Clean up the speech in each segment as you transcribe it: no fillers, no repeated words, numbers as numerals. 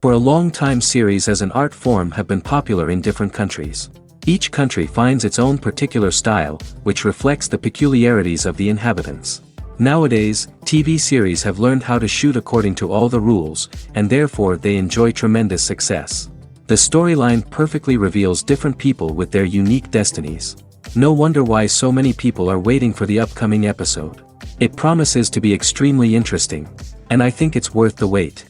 For a long time, series as an art form have been popular in different countries. Each country finds its own particular style, which reflects the peculiarities of the inhabitants. Nowadays, TV series have learned how to shoot according to all the rules, and therefore they enjoy tremendous success. The storyline perfectly reveals different people with their unique destinies. No wonder why so many people are waiting for the upcoming episode. It promises to be extremely interesting, and I think it's worth the wait.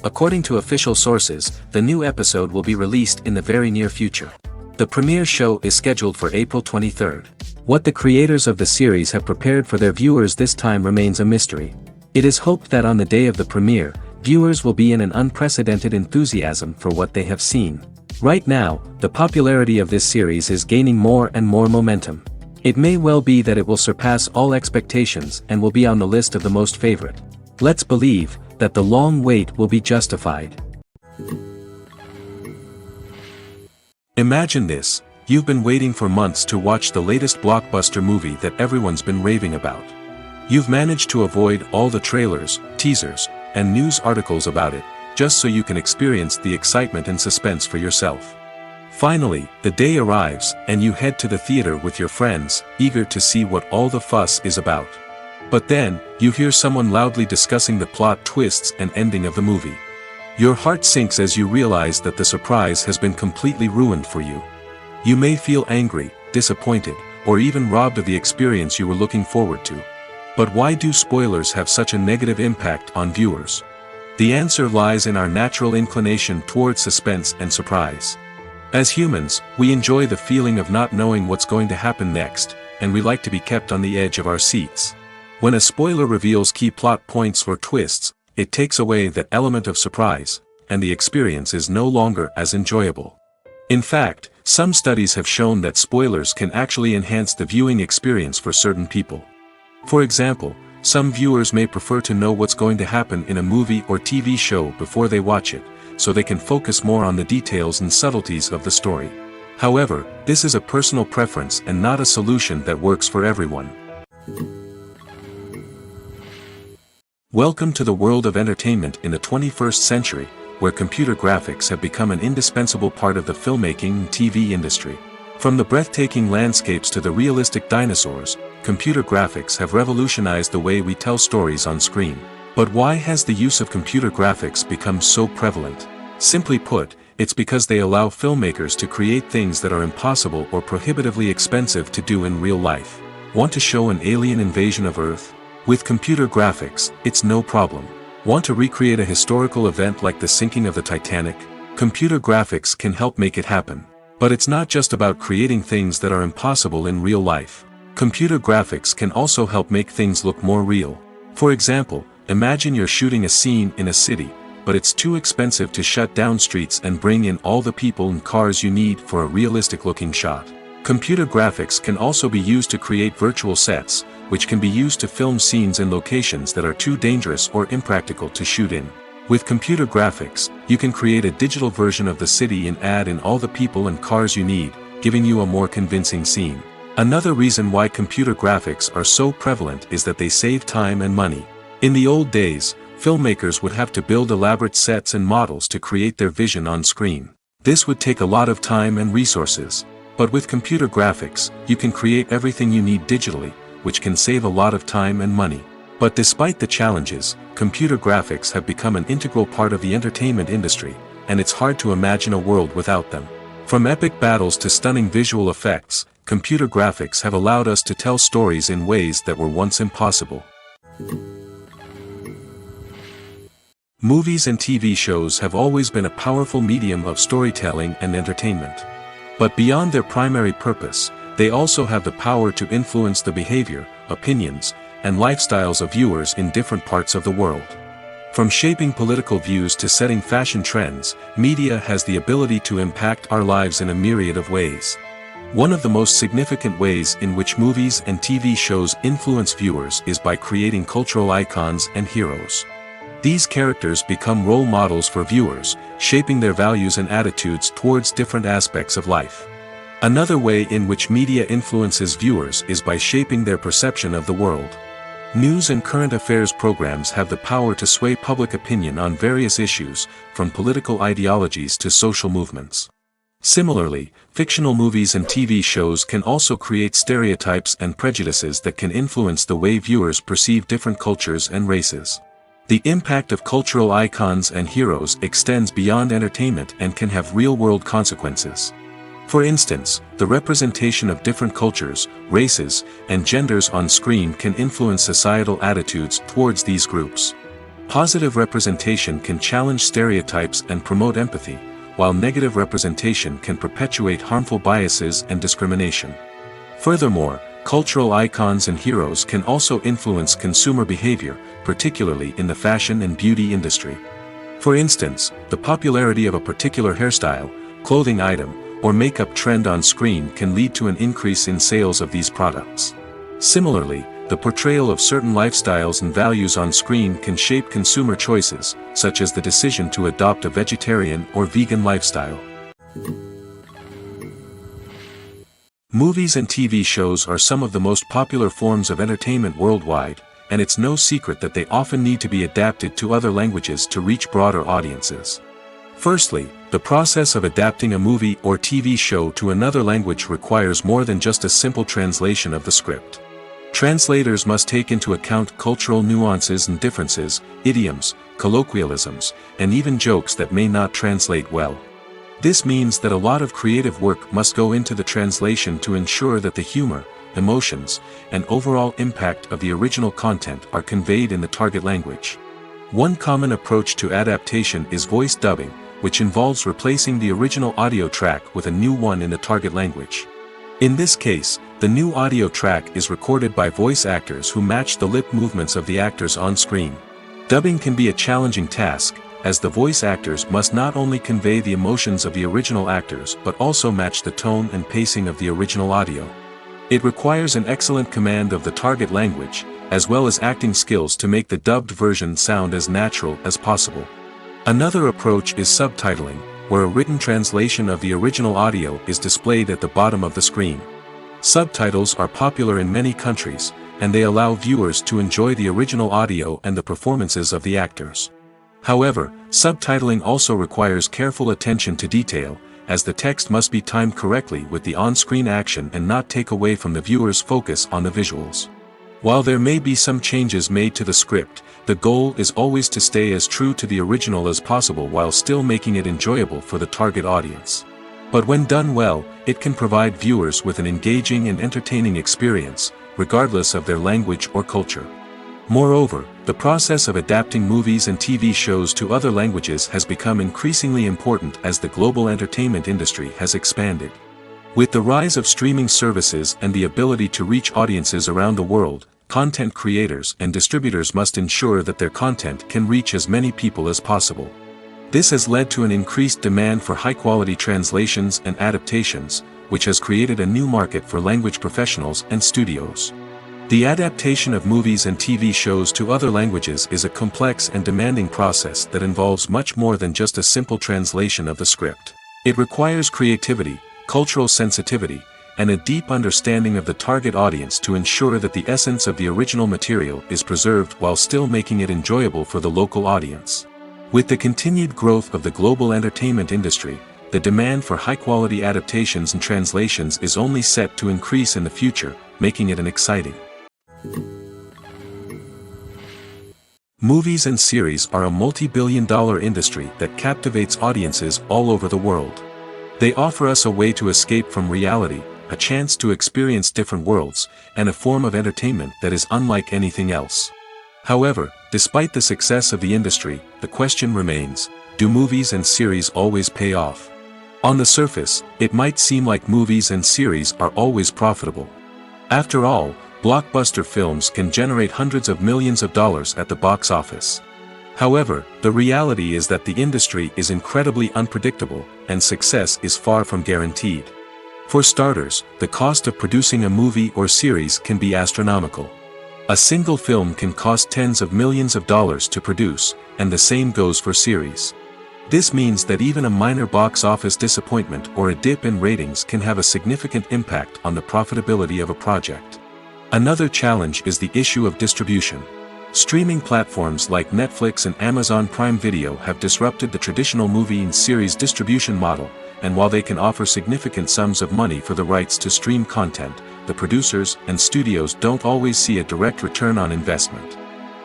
According to official sources, the new episode will be released in the very near future. The premiere show is scheduled for April 23rd. What the creators of the series have prepared for their viewers this time remains a mystery. It is hoped that on the day of the premiere, viewers will be in an unprecedented enthusiasm for what they have seen. Right now, the popularity of this series is gaining more and more momentum. It may well be that it will surpass all expectations and will be on the list of the most favorite. Let's believe that the long wait will be justified. Imagine this, you've been waiting for months to watch the latest blockbuster movie that everyone's been raving about. You've managed to avoid all the trailers, teasers, and news articles about it, just so you can experience the excitement and suspense for yourself. Finally, the day arrives, and you head to the theater with your friends, eager to see what all the fuss is about. But then, you hear someone loudly discussing the plot twists and ending of the movie. Your heart sinks as you realize that the surprise has been completely ruined for you. You may feel angry, disappointed, or even robbed of the experience you were looking forward to. But why do spoilers have such a negative impact on viewers? The answer lies in our natural inclination towards suspense and surprise. As humans, we enjoy the feeling of not knowing what's going to happen next, and we like to be kept on the edge of our seats. When a spoiler reveals key plot points or twists, it takes away that element of surprise, and the experience is no longer as enjoyable. In fact, some studies have shown that spoilers can actually enhance the viewing experience for certain people. For example, some viewers may prefer to know what's going to happen in a movie or TV show before they watch it, so they can focus more on the details and subtleties of the story. However, this is a personal preference and not a solution that works for everyone. Welcome to the world of entertainment in the 21st century, where computer graphics have become an indispensable part of the filmmaking and TV industry. From the breathtaking landscapes to the realistic dinosaurs, computer graphics have revolutionized the way we tell stories on screen. But why has the use of computer graphics become so prevalent? Simply put, it's because they allow filmmakers to create things that are impossible or prohibitively expensive to do in real life. Want to show an alien invasion of Earth? With computer graphics, it's no problem. Want to recreate a historical event like the sinking of the Titanic? Computer graphics can help make it happen. But it's not just about creating things that are impossible in real life. Computer graphics can also help make things look more real. For example, imagine you're shooting a scene in a city, but it's too expensive to shut down streets and bring in all the people and cars you need for a realistic-looking shot. Computer graphics can also be used to create virtual sets, which can be used to film scenes in locations that are too dangerous or impractical to shoot in. With computer graphics, you can create a digital version of the city and add in all the people and cars you need, giving you a more convincing scene. Another reason why computer graphics are so prevalent is that they save time and money. In the old days, filmmakers would have to build elaborate sets and models to create their vision on screen. This would take a lot of time and resources. But with computer graphics, you can create everything you need digitally, which can save a lot of time and money. But despite the challenges, computer graphics have become an integral part of the entertainment industry, and it's hard to imagine a world without them. From epic battles to stunning visual effects, computer graphics have allowed us to tell stories in ways that were once impossible. Movies and TV shows have always been a powerful medium of storytelling and entertainment. But beyond their primary purpose, they also have the power to influence the behavior, opinions, and lifestyles of viewers in different parts of the world. From shaping political views to setting fashion trends, media has the ability to impact our lives in a myriad of ways. One of the most significant ways in which movies and TV shows influence viewers is by creating cultural icons and heroes. These characters become role models for viewers, shaping their values and attitudes towards different aspects of life. Another way in which media influences viewers is by shaping their perception of the world. News and current affairs programs have the power to sway public opinion on various issues, from political ideologies to social movements. Similarly, fictional movies and TV shows can also create stereotypes and prejudices that can influence the way viewers perceive different cultures and races. The impact of cultural icons and heroes extends beyond entertainment and can have real-world consequences. For instance, the representation of different cultures, races, and genders on screen can influence societal attitudes towards these groups. Positive representation can challenge stereotypes and promote empathy, while negative representation can perpetuate harmful biases and discrimination. Furthermore, cultural icons and heroes can also influence consumer behavior, particularly in the fashion and beauty industry. For instance, the popularity of a particular hairstyle, clothing item, or makeup trend on screen can lead to an increase in sales of these products. Similarly, the portrayal of certain lifestyles and values on screen can shape consumer choices, such as the decision to adopt a vegetarian or vegan lifestyle. Movies and TV shows are some of the most popular forms of entertainment worldwide, and it's no secret that they often need to be adapted to other languages to reach broader audiences. Firstly, the process of adapting a movie or TV show to another language requires more than just a simple translation of the script. Translators must take into account cultural nuances and differences, idioms, colloquialisms, and even jokes that may not translate well. This means that a lot of creative work must go into the translation to ensure that the humor, emotions, and overall impact of the original content are conveyed in the target language. One common approach to adaptation is voice dubbing, which involves replacing the original audio track with a new one in the target language. In this case, the new audio track is recorded by voice actors who match the lip movements of the actors on screen. Dubbing can be a challenging task, as the voice actors must not only convey the emotions of the original actors but also match the tone and pacing of the original audio. It requires an excellent command of the target language, as well as acting skills to make the dubbed version sound as natural as possible. Another approach is subtitling, where a written translation of the original audio is displayed at the bottom of the screen. Subtitles are popular in many countries, and they allow viewers to enjoy the original audio and the performances of the actors. However, subtitling also requires careful attention to detail, as the text must be timed correctly with the on-screen action and not take away from the viewer's focus on the visuals. While there may be some changes made to the script, the goal is always to stay as true to the original as possible while still making it enjoyable for the target audience. But when done well, it can provide viewers with an engaging and entertaining experience, regardless of their language or culture. Moreover, the process of adapting movies and TV shows to other languages has become increasingly important as the global entertainment industry has expanded. With the rise of streaming services and the ability to reach audiences around the world, content creators and distributors must ensure that their content can reach as many people as possible. This has led to an increased demand for high-quality translations and adaptations, which has created a new market for language professionals and studios. The adaptation of movies and TV shows to other languages is a complex and demanding process that involves much more than just a simple translation of the script. It requires creativity, cultural sensitivity, and a deep understanding of the target audience to ensure that the essence of the original material is preserved while still making it enjoyable for the local audience. With the continued growth of the global entertainment industry, the demand for high-quality adaptations and translations is only set to increase in the future, making it an exciting. Movies and series are a multi-billion-dollar industry that captivates audiences all over the world. They offer us a way to escape from reality, a chance to experience different worlds, and a form of entertainment that is unlike anything else. However, despite the success of the industry, the question remains, do movies and series always pay off? On the surface, it might seem like movies and series are always profitable. After all, blockbuster films can generate hundreds of millions of dollars at the box office. However, the reality is that the industry is incredibly unpredictable, and success is far from guaranteed. For starters, the cost of producing a movie or series can be astronomical. A single film can cost tens of millions of dollars to produce, and the same goes for series. This means that even a minor box office disappointment or a dip in ratings can have a significant impact on the profitability of a project. Another challenge is the issue of distribution. Streaming platforms like Netflix and Amazon Prime Video have disrupted the traditional movie and series distribution model, and while they can offer significant sums of money for the rights to stream content, the producers and studios don't always see a direct return on investment.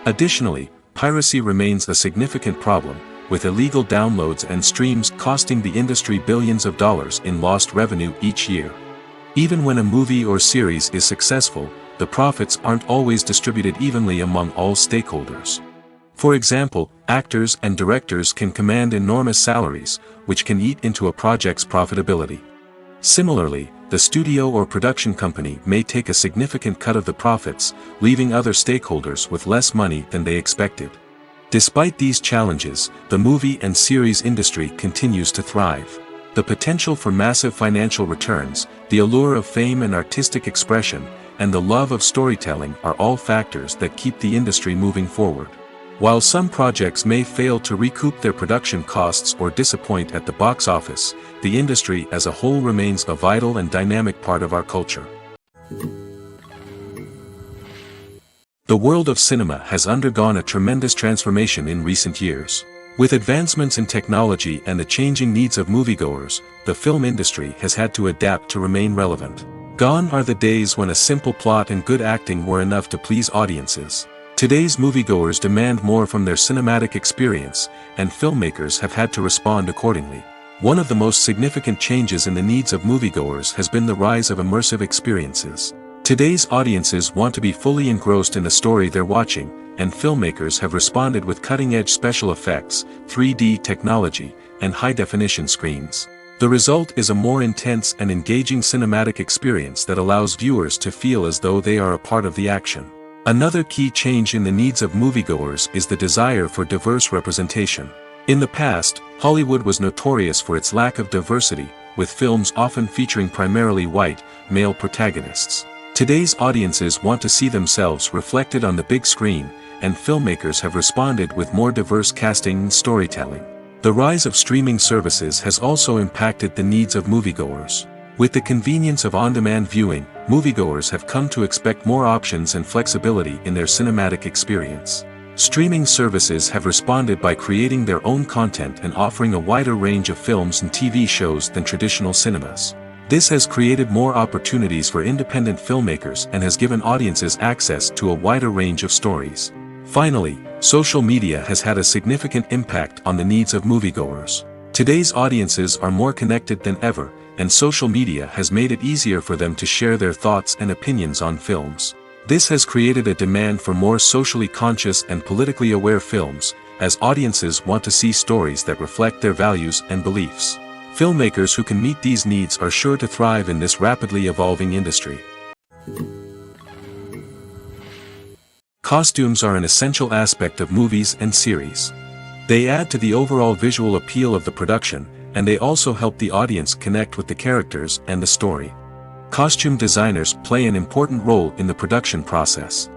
Additionally, piracy remains a significant problem, with illegal downloads and streams costing the industry billions of dollars in lost revenue each year. Even when a movie or series is successful, the profits aren't always distributed evenly among all stakeholders. For example, actors and directors can command enormous salaries, which can eat into a project's profitability. Similarly, the studio or production company may take a significant cut of the profits, leaving other stakeholders with less money than they expected. Despite these challenges, the movie and series industry continues to thrive. The potential for massive financial returns, the allure of fame and artistic expression, and the love of storytelling are all factors that keep the industry moving forward. While some projects may fail to recoup their production costs or disappoint at the box office, the industry as a whole remains a vital and dynamic part of our culture. The world of cinema has undergone a tremendous transformation in recent years. With advancements in technology and the changing needs of moviegoers, the film industry has had to adapt to remain relevant. Gone are the days when a simple plot and good acting were enough to please audiences. Today's moviegoers demand more from their cinematic experience, and filmmakers have had to respond accordingly. One of the most significant changes in the needs of moviegoers has been the rise of immersive experiences. Today's audiences want to be fully engrossed in the story they're watching, and filmmakers have responded with cutting-edge special effects, 3D technology, and high-definition screens. The result is a more intense and engaging cinematic experience that allows viewers to feel as though they are a part of the action. Another key change in the needs of moviegoers is the desire for diverse representation. In the past, Hollywood was notorious for its lack of diversity, with films often featuring primarily white, male protagonists. Today's audiences want to see themselves reflected on the big screen, and filmmakers have responded with more diverse casting and storytelling. The rise of streaming services has also impacted the needs of moviegoers. With the convenience of on-demand viewing, moviegoers have come to expect more options and flexibility in their cinematic experience. Streaming services have responded by creating their own content and offering a wider range of films and TV shows than traditional cinemas. This has created more opportunities for independent filmmakers and has given audiences access to a wider range of stories. Finally, social media has had a significant impact on the needs of moviegoers. Today's audiences are more connected than ever, and social media has made it easier for them to share their thoughts and opinions on films. This has created a demand for more socially conscious and politically aware films, as audiences want to see stories that reflect their values and beliefs. Filmmakers who can meet these needs are sure to thrive in this rapidly evolving industry. Costumes are an essential aspect of movies and series. They add to the overall visual appeal of the production, and they also help the audience connect with the characters and the story. Costume designers play an important role in the production process.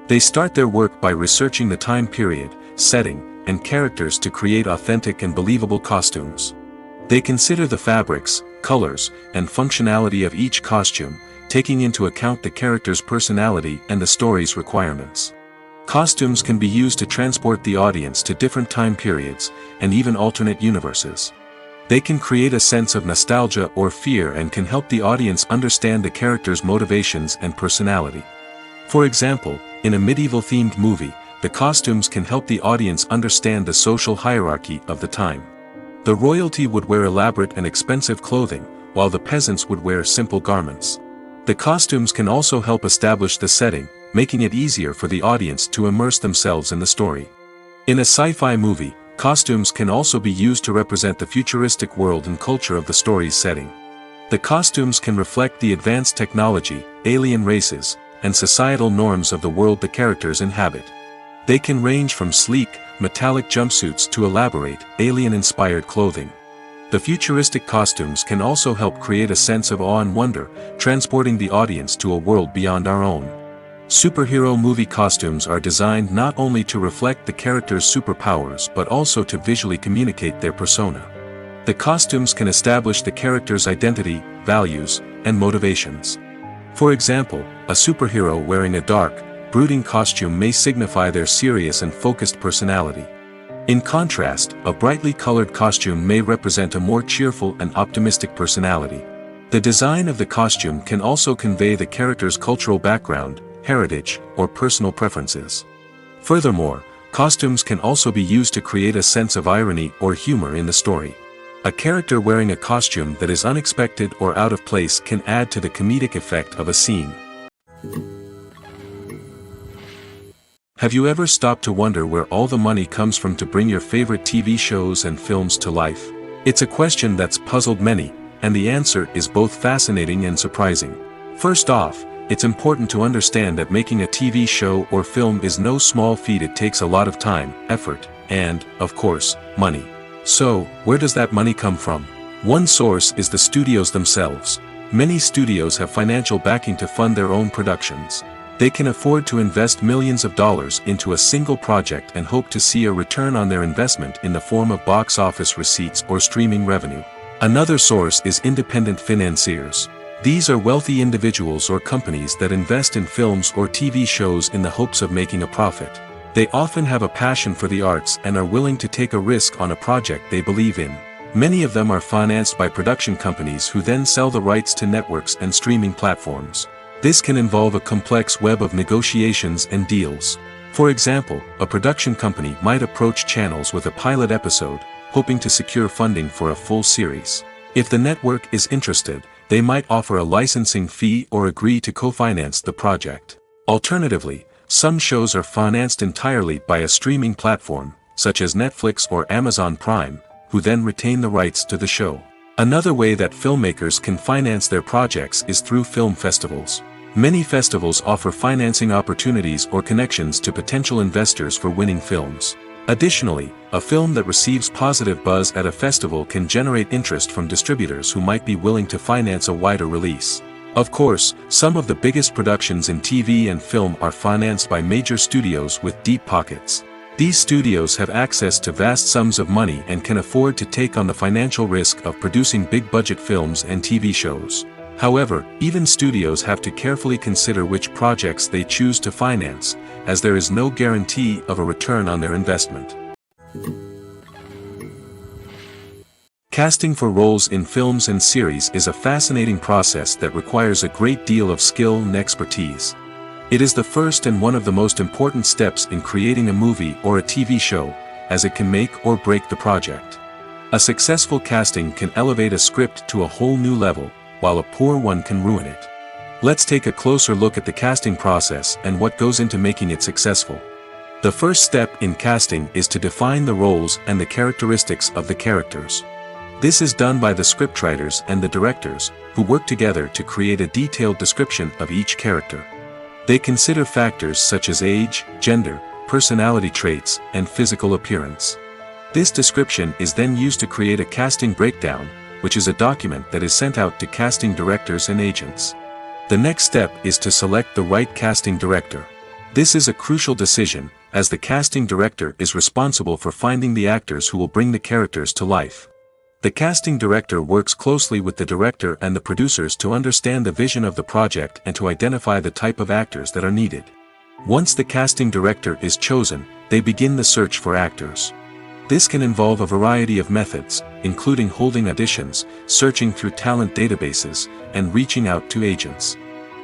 They start their work by researching the time period, setting, and characters to create authentic and believable costumes. They consider the fabrics, colors, and functionality of each costume, taking into account the character's personality and the story's requirements. Costumes can be used to transport the audience to different time periods, and even alternate universes. They can create a sense of nostalgia or fear and can help the audience understand the character's motivations and personality. For example, in a medieval-themed movie, the costumes can help the audience understand the social hierarchy of the time. The royalty would wear elaborate and expensive clothing, while the peasants would wear simple garments. The costumes can also help establish the setting, making it easier for the audience to immerse themselves in the story. In a sci-fi movie, costumes can also be used to represent the futuristic world and culture of the story's setting. The costumes can reflect the advanced technology, alien races, and societal norms of the world the characters inhabit. They can range from sleek, metallic jumpsuits to elaborate, alien-inspired clothing. The futuristic costumes can also help create a sense of awe and wonder, transporting the audience to a world beyond our own. Superhero movie costumes are designed not only to reflect the character's superpowers but also to visually communicate their persona. The costumes can establish the character's identity, values, and motivations. For example, a superhero wearing a dark, brooding costume may signify their serious and focused personality. In contrast, a brightly colored costume may represent a more cheerful and optimistic personality. The design of the costume can also convey the character's cultural background, heritage, or personal preferences. Furthermore, costumes can also be used to create a sense of irony or humor in the story. A character wearing a costume that is unexpected or out of place can add to the comedic effect of a scene. Have you ever stopped to wonder where all the money comes from to bring your favorite TV shows and films to life? It's a question that's puzzled many, and the answer is both fascinating and surprising. First off, it's important to understand that making a TV show or film is no small feat. It takes a lot of time, effort, and, of course, money. So, where does that money come from? One source is the studios themselves. Many studios have financial backing to fund their own productions. They can afford to invest millions of dollars into a single project and hope to see a return on their investment in the form of box office receipts or streaming revenue. Another source is independent financiers. These are wealthy individuals or companies that invest in films or TV shows in the hopes of making a profit. They often have a passion for the arts and are willing to take a risk on a project they believe in. Many of them are financed by production companies who then sell the rights to networks and streaming platforms. This can involve a complex web of negotiations and deals. For example, a production company might approach channels with a pilot episode, hoping to secure funding for a full series. If the network is interested, they might offer a licensing fee or agree to co-finance the project. Alternatively, some shows are financed entirely by a streaming platform, such as Netflix or Amazon Prime, who then retain the rights to the show. Another way that filmmakers can finance their projects is through film festivals. Many festivals offer financing opportunities or connections to potential investors for winning films. Additionally, a film that receives positive buzz at a festival can generate interest from distributors who might be willing to finance a wider release. Of course, some of the biggest productions in TV and film are financed by major studios with deep pockets. These studios have access to vast sums of money and can afford to take on the financial risk of producing big-budget films and TV shows. However, even studios have to carefully consider which projects they choose to finance, as there is no guarantee of a return on their investment. Casting for roles in films and series is a fascinating process that requires a great deal of skill and expertise. It is the first and one of the most important steps in creating a movie or a TV show, as it can make or break the project. A successful casting can elevate a script to a whole new level, while a poor one can ruin it. Let's take a closer look at the casting process and what goes into making it successful. The first step in casting is to define the roles and the characteristics of the characters. This is done by the scriptwriters and the directors, who work together to create a detailed description of each character. They consider factors such as age, gender, personality traits, and physical appearance. This description is then used to create a casting breakdown, which is a document that is sent out to casting directors and agents. The next step is to select the right casting director. This is a crucial decision, as the casting director is responsible for finding the actors who will bring the characters to life. The casting director works closely with the director and the producers to understand the vision of the project and to identify the type of actors that are needed. Once the casting director is chosen, they begin the search for actors. This can involve a variety of methods, including holding auditions, searching through talent databases, and reaching out to agents.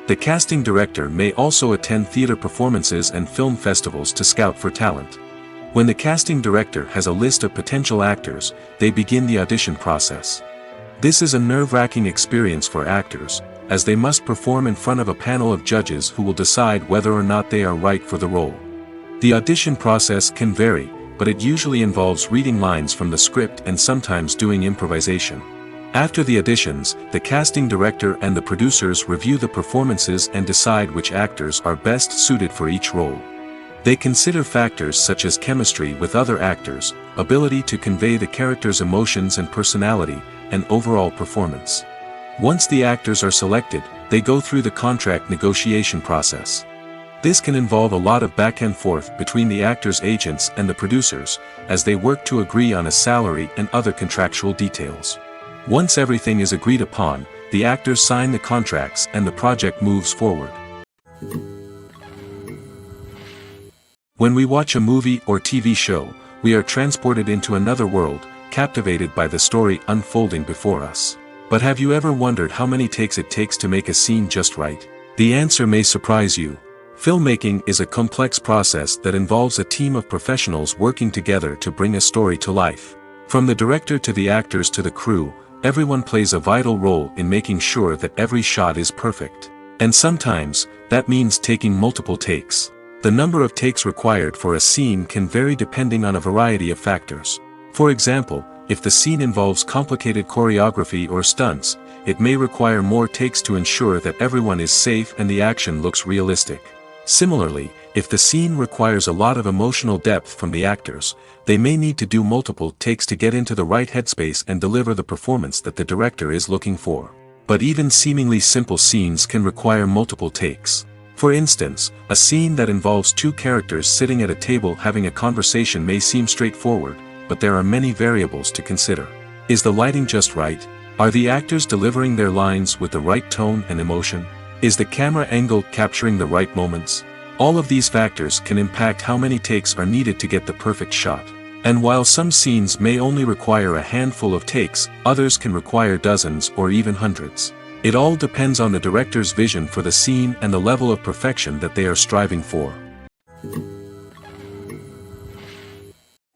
The casting director may also attend theater performances and film festivals to scout for talent. When the casting director has a list of potential actors, they begin the audition process. This is a nerve-wracking experience for actors, as they must perform in front of a panel of judges who will decide whether or not they are right for the role. The audition process can vary, but it usually involves reading lines from the script and sometimes doing improvisation. After the auditions, the casting director and the producers review the performances and decide which actors are best suited for each role. They consider factors such as chemistry with other actors, ability to convey the character's emotions and personality, and overall performance. Once the actors are selected, they go through the contract negotiation process. This can involve a lot of back and forth between the actors' agents and the producers, as they work to agree on a salary and other contractual details. Once everything is agreed upon, the actors sign the contracts and the project moves forward. When we watch a movie or TV show, we are transported into another world, captivated by the story unfolding before us. But have you ever wondered how many takes it takes to make a scene just right? The answer may surprise you. Filmmaking is a complex process that involves a team of professionals working together to bring a story to life. From the director to the actors to the crew, everyone plays a vital role in making sure that every shot is perfect. And sometimes, that means taking multiple takes. The number of takes required for a scene can vary depending on a variety of factors. For example, if the scene involves complicated choreography or stunts, it may require more takes to ensure that everyone is safe and the action looks realistic. Similarly, if the scene requires a lot of emotional depth from the actors, they may need to do multiple takes to get into the right headspace and deliver the performance that the director is looking for. But even seemingly simple scenes can require multiple takes. For instance, a scene that involves two characters sitting at a table having a conversation may seem straightforward, but there are many variables to consider. Is the lighting just right? Are the actors delivering their lines with the right tone and emotion? Is the camera angle capturing the right moments? All of these factors can impact how many takes are needed to get the perfect shot. And while some scenes may only require a handful of takes, others can require dozens or even hundreds. It all depends on the director's vision for the scene and the level of perfection that they are striving for.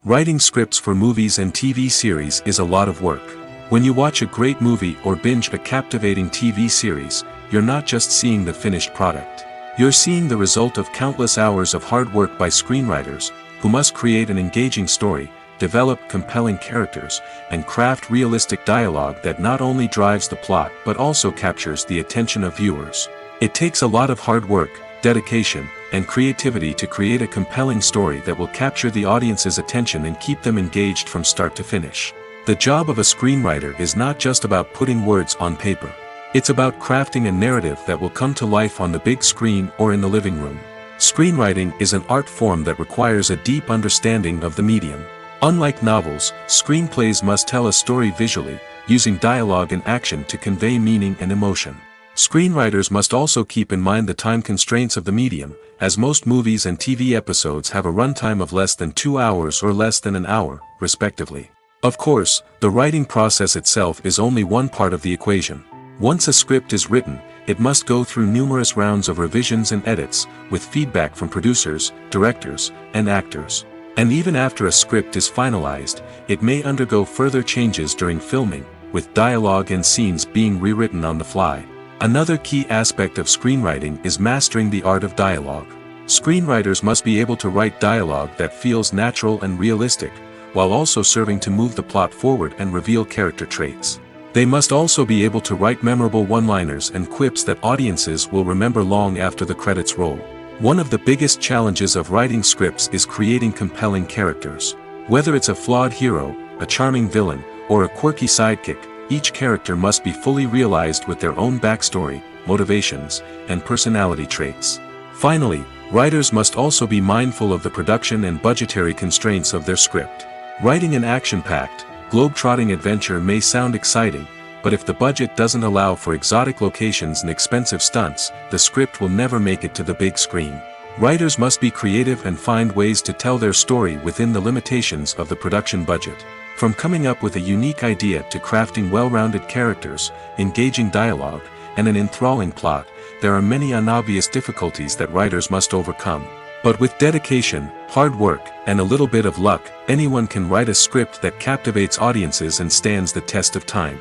Writing scripts for movies and TV series is a lot of work. When you watch a great movie or binge a captivating TV series, you're not just seeing the finished product. You're seeing the result of countless hours of hard work by screenwriters, who must create an engaging story, develop compelling characters, and craft realistic dialogue that not only drives the plot but also captures the attention of viewers. It takes a lot of hard work, dedication, and creativity to create a compelling story that will capture the audience's attention and keep them engaged from start to finish. The job of a screenwriter is not just about putting words on paper. It's about crafting a narrative that will come to life on the big screen or in the living room. Screenwriting is an art form that requires a deep understanding of the medium. Unlike novels, screenplays must tell a story visually, using dialogue and action to convey meaning and emotion. Screenwriters must also keep in mind the time constraints of the medium, as most movies and TV episodes have a runtime of less than 2 hours or less than an hour, respectively. Of course, the writing process itself is only one part of the equation. Once a script is written, it must go through numerous rounds of revisions and edits, with feedback from producers, directors, and actors. And even after a script is finalized, it may undergo further changes during filming, with dialogue and scenes being rewritten on the fly. Another key aspect of screenwriting is mastering the art of dialogue. Screenwriters must be able to write dialogue that feels natural and realistic, while also serving to move the plot forward and reveal character traits. They must also be able to write memorable one-liners and quips that audiences will remember long after the credits roll. One of the biggest challenges of writing scripts is creating compelling characters. Whether it's a flawed hero, a charming villain, or a quirky sidekick, each character must be fully realized with their own backstory, motivations, and personality traits. Finally, writers must also be mindful of the production and budgetary constraints of their script. Writing an action-packed, globe-trotting adventure may sound exciting, but if the budget doesn't allow for exotic locations and expensive stunts, the script will never make it to the big screen. Writers must be creative and find ways to tell their story within the limitations of the production budget. From coming up with a unique idea to crafting well-rounded characters, engaging dialogue, and an enthralling plot, there are many unobvious difficulties that writers must overcome. But with dedication, hard work, and a little bit of luck, anyone can write a script that captivates audiences and stands the test of time.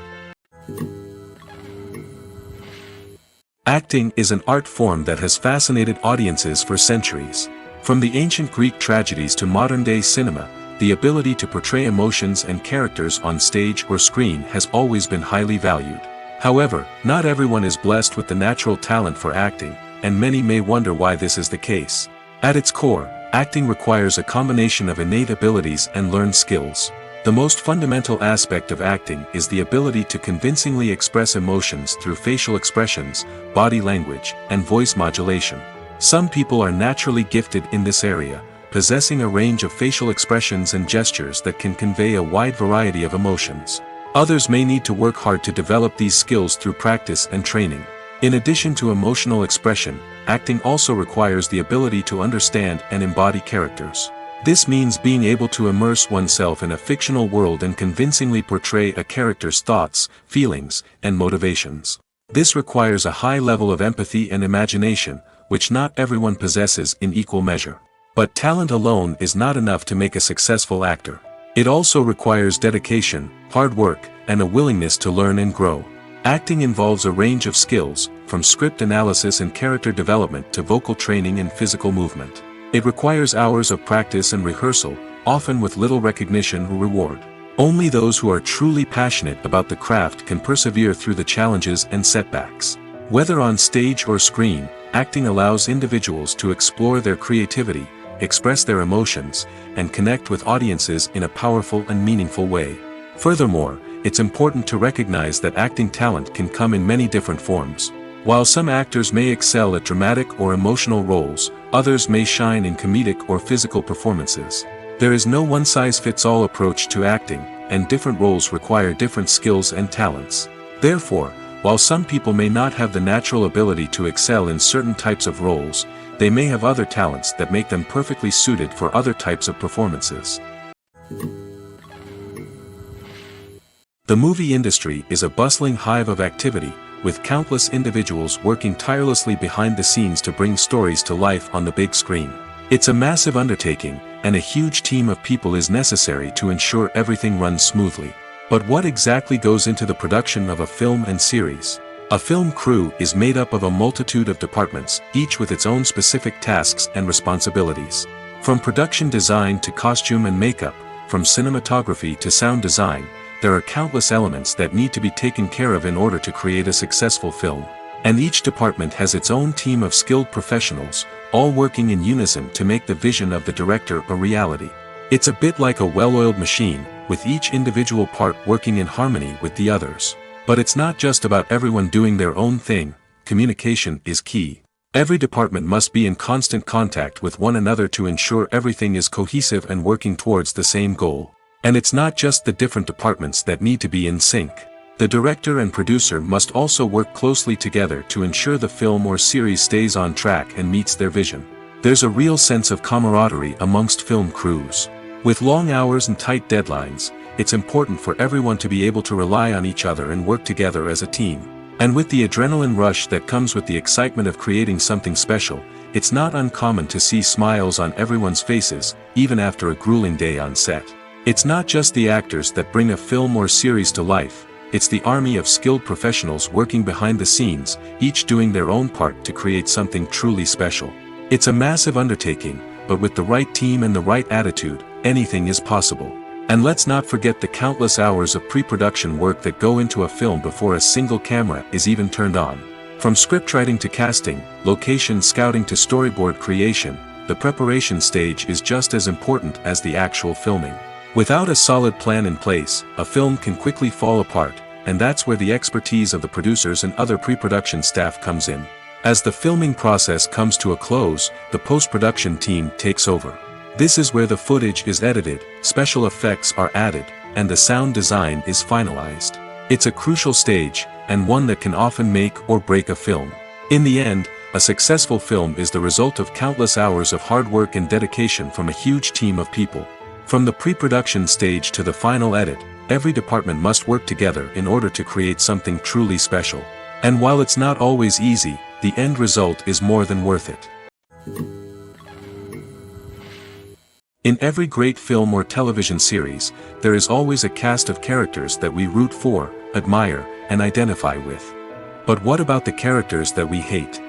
Acting is an art form that has fascinated audiences for centuries. From the ancient Greek tragedies to modern-day cinema, the ability to portray emotions and characters on stage or screen has always been highly valued. However, not everyone is blessed with the natural talent for acting, and many may wonder why this is the case. At its core, acting requires a combination of innate abilities and learned skills. The most fundamental aspect of acting is the ability to convincingly express emotions through facial expressions, body language, and voice modulation. Some people are naturally gifted in this area, possessing a range of facial expressions and gestures that can convey a wide variety of emotions. Others may need to work hard to develop these skills through practice and training. In addition to emotional expression, acting also requires the ability to understand and embody characters. This means being able to immerse oneself in a fictional world and convincingly portray a character's thoughts, feelings, and motivations. This requires a high level of empathy and imagination, which not everyone possesses in equal measure. But talent alone is not enough to make a successful actor. It also requires dedication, hard work, and a willingness to learn and grow. Acting involves a range of skills, from script analysis and character development to vocal training and physical movement. It requires hours of practice and rehearsal, often with little recognition or reward. Only those who are truly passionate about the craft can persevere through the challenges and setbacks. Whether on stage or screen, acting allows individuals to explore their creativity, express their emotions, and connect with audiences in a powerful and meaningful way. Furthermore, it's important to recognize that acting talent can come in many different forms. While some actors may excel at dramatic or emotional roles, others may shine in comedic or physical performances. There is no one-size-fits-all approach to acting, and different roles require different skills and talents. Therefore, while some people may not have the natural ability to excel in certain types of roles, they may have other talents that make them perfectly suited for other types of performances. The movie industry is a bustling hive of activity, with countless individuals working tirelessly behind the scenes to bring stories to life on the big screen. It's a massive undertaking, and a huge team of people is necessary to ensure everything runs smoothly. But what exactly goes into the production of a film and series? A film crew is made up of a multitude of departments, each with its own specific tasks and responsibilities. From production design to costume and makeup, from cinematography to sound design, there are countless elements that need to be taken care of in order to create a successful film. And each department has its own team of skilled professionals, all working in unison to make the vision of the director a reality. It's a bit like a well-oiled machine, with each individual part working in harmony with the others. But it's not just about everyone doing their own thing. Communication is key. Every department must be in constant contact with one another to ensure everything is cohesive and working towards the same goal. And it's not just the different departments that need to be in sync. The director and producer must also work closely together to ensure the film or series stays on track and meets their vision. There's a real sense of camaraderie amongst film crews. With long hours and tight deadlines, it's important for everyone to be able to rely on each other and work together as a team. And with the adrenaline rush that comes with the excitement of creating something special, it's not uncommon to see smiles on everyone's faces, even after a grueling day on set. It's not just the actors that bring a film or series to life, it's the army of skilled professionals working behind the scenes, each doing their own part to create something truly special. It's a massive undertaking, but with the right team and the right attitude, anything is possible. And let's not forget the countless hours of pre-production work that go into a film before a single camera is even turned on. From scriptwriting to casting, location scouting to storyboard creation, the preparation stage is just as important as the actual filming. Without a solid plan in place, a film can quickly fall apart, and that's where the expertise of the producers and other pre-production staff comes in. As the filming process comes to a close, the post-production team takes over. This is where the footage is edited, special effects are added, and the sound design is finalized. It's a crucial stage, and one that can often make or break a film. In the end, a successful film is the result of countless hours of hard work and dedication from a huge team of people. From the pre-production stage to the final edit, every department must work together in order to create something truly special. And while it's not always easy, the end result is more than worth it. In every great film or television series, there is always a cast of characters that we root for, admire, and identify with. But what about the characters that we hate?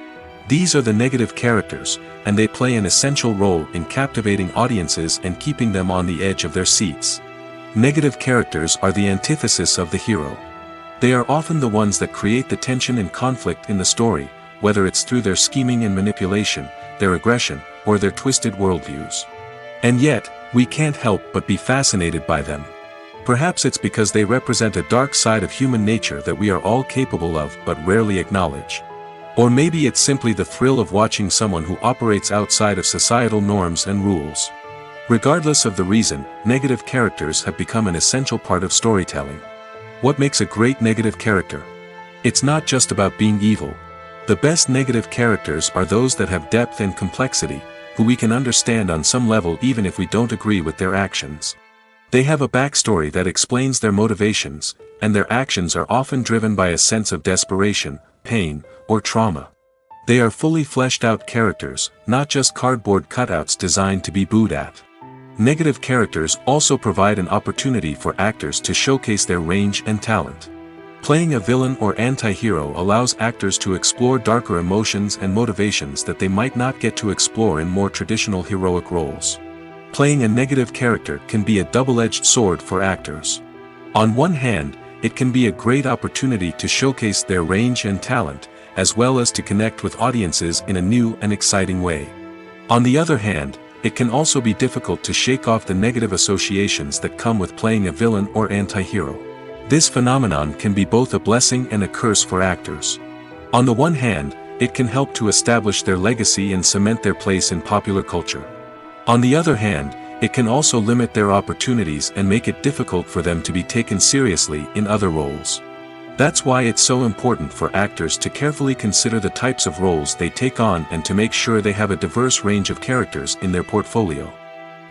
These are the negative characters, and they play an essential role in captivating audiences and keeping them on the edge of their seats. Negative characters are the antithesis of the hero. They are often the ones that create the tension and conflict in the story, whether it's through their scheming and manipulation, their aggression, or their twisted worldviews. And yet, we can't help but be fascinated by them. Perhaps it's because they represent a dark side of human nature that we are all capable of but rarely acknowledge. Or maybe it's simply the thrill of watching someone who operates outside of societal norms and rules. Regardless of the reason, negative characters have become an essential part of storytelling. What makes a great negative character? It's not just about being evil. The best negative characters are those that have depth and complexity, who we can understand on some level even if we don't agree with their actions. They have a backstory that explains their motivations, and their actions are often driven by a sense of desperation, pain, or trauma. They are fully fleshed out characters, not just cardboard cutouts designed to be booed at. Negative characters also provide an opportunity for actors to showcase their range and talent. Playing a villain or anti-hero allows actors to explore darker emotions and motivations that they might not get to explore in more traditional heroic roles. Playing a negative character can be a double-edged sword for actors. On one hand, it can be a great opportunity to showcase their range and talent, as well as to connect with audiences in a new and exciting way. On the other hand, it can also be difficult to shake off the negative associations that come with playing a villain or anti-hero. This phenomenon can be both a blessing and a curse for actors. On the one hand, it can help to establish their legacy and cement their place in popular culture. On the other hand, it can also limit their opportunities and make it difficult for them to be taken seriously in other roles. That's why it's so important for actors to carefully consider the types of roles they take on and to make sure they have a diverse range of characters in their portfolio.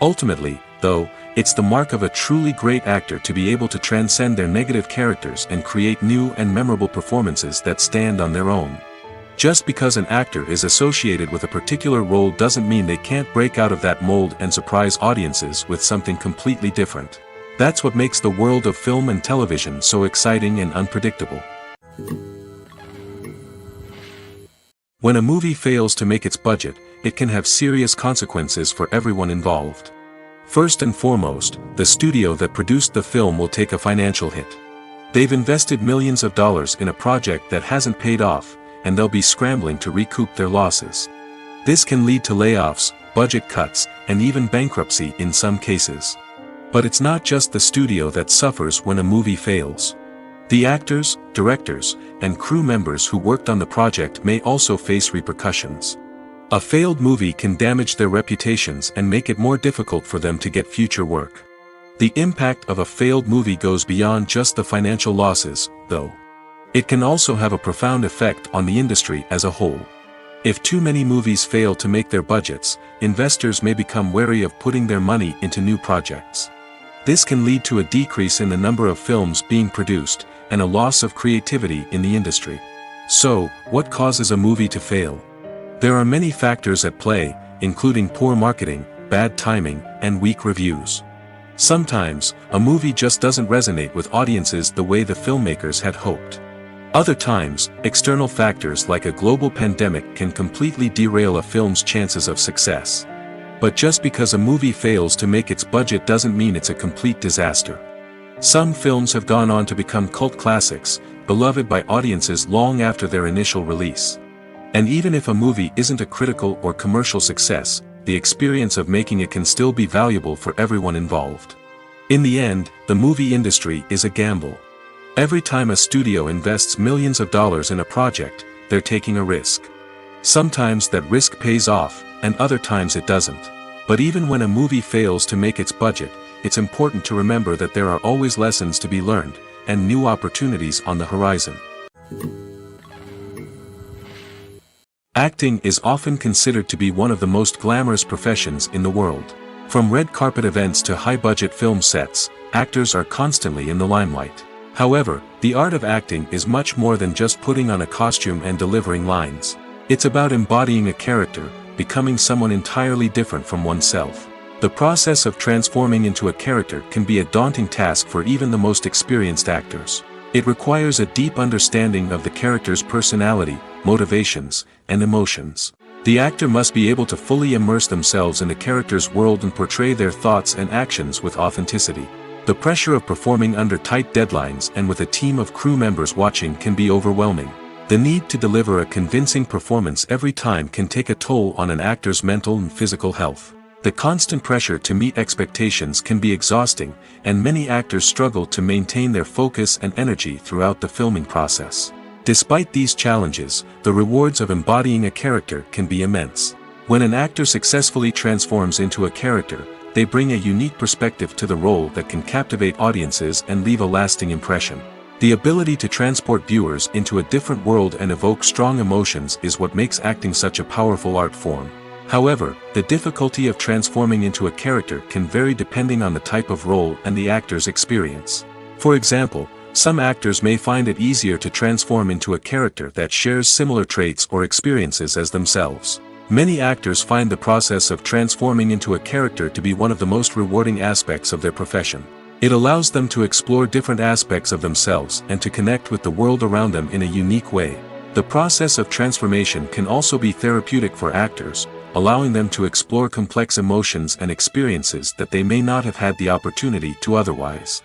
Ultimately, though, it's the mark of a truly great actor to be able to transcend their negative characters and create new and memorable performances that stand on their own. Just because an actor is associated with a particular role doesn't mean they can't break out of that mold and surprise audiences with something completely different. That's what makes the world of film and television so exciting and unpredictable. When a movie fails to make its budget, it can have serious consequences for everyone involved. First and foremost, the studio that produced the film will take a financial hit. They've invested millions of dollars in a project that hasn't paid off, and they'll be scrambling to recoup their losses. This can lead to layoffs, budget cuts, and even bankruptcy in some cases. But it's not just the studio that suffers when a movie fails. The actors, directors, and crew members who worked on the project may also face repercussions. A failed movie can damage their reputations and make it more difficult for them to get future work. The impact of a failed movie goes beyond just the financial losses, though. It can also have a profound effect on the industry as a whole. If too many movies fail to make their budgets, investors may become wary of putting their money into new projects. This can lead to a decrease in the number of films being produced, and a loss of creativity in the industry. So, what causes a movie to fail? There are many factors at play, including poor marketing, bad timing, and weak reviews. Sometimes, a movie just doesn't resonate with audiences the way the filmmakers had hoped. Other times, external factors like a global pandemic can completely derail a film's chances of success. But just because a movie fails to make its budget doesn't mean it's a complete disaster. Some films have gone on to become cult classics, beloved by audiences long after their initial release. And even if a movie isn't a critical or commercial success, the experience of making it can still be valuable for everyone involved. In the end, the movie industry is a gamble. Every time a studio invests millions of dollars in a project, they're taking a risk. Sometimes that risk pays off, and other times it doesn't. But even when a movie fails to make its budget, it's important to remember that there are always lessons to be learned, and new opportunities on the horizon. Acting is often considered to be one of the most glamorous professions in the world. From red carpet events to high-budget film sets, actors are constantly in the limelight. However, the art of acting is much more than just putting on a costume and delivering lines. It's about embodying a character, becoming someone entirely different from oneself. The process of transforming into a character can be a daunting task for even the most experienced actors. It requires a deep understanding of the character's personality, motivations, and emotions. The actor must be able to fully immerse themselves in the character's world and portray their thoughts and actions with authenticity. The pressure of performing under tight deadlines and with a team of crew members watching can be overwhelming. The need to deliver a convincing performance every time can take a toll on an actor's mental and physical health. The constant pressure to meet expectations can be exhausting, and many actors struggle to maintain their focus and energy throughout the filming process. Despite these challenges, the rewards of embodying a character can be immense. When an actor successfully transforms into a character, they bring a unique perspective to the role that can captivate audiences and leave a lasting impression. The ability to transport viewers into a different world and evoke strong emotions is what makes acting such a powerful art form. However, the difficulty of transforming into a character can vary depending on the type of role and the actor's experience. For example, some actors may find it easier to transform into a character that shares similar traits or experiences as themselves. Many actors find the process of transforming into a character to be one of the most rewarding aspects of their profession. It allows them to explore different aspects of themselves and to connect with the world around them in a unique way. The process of transformation can also be therapeutic for actors, allowing them to explore complex emotions and experiences that they may not have had the opportunity to otherwise.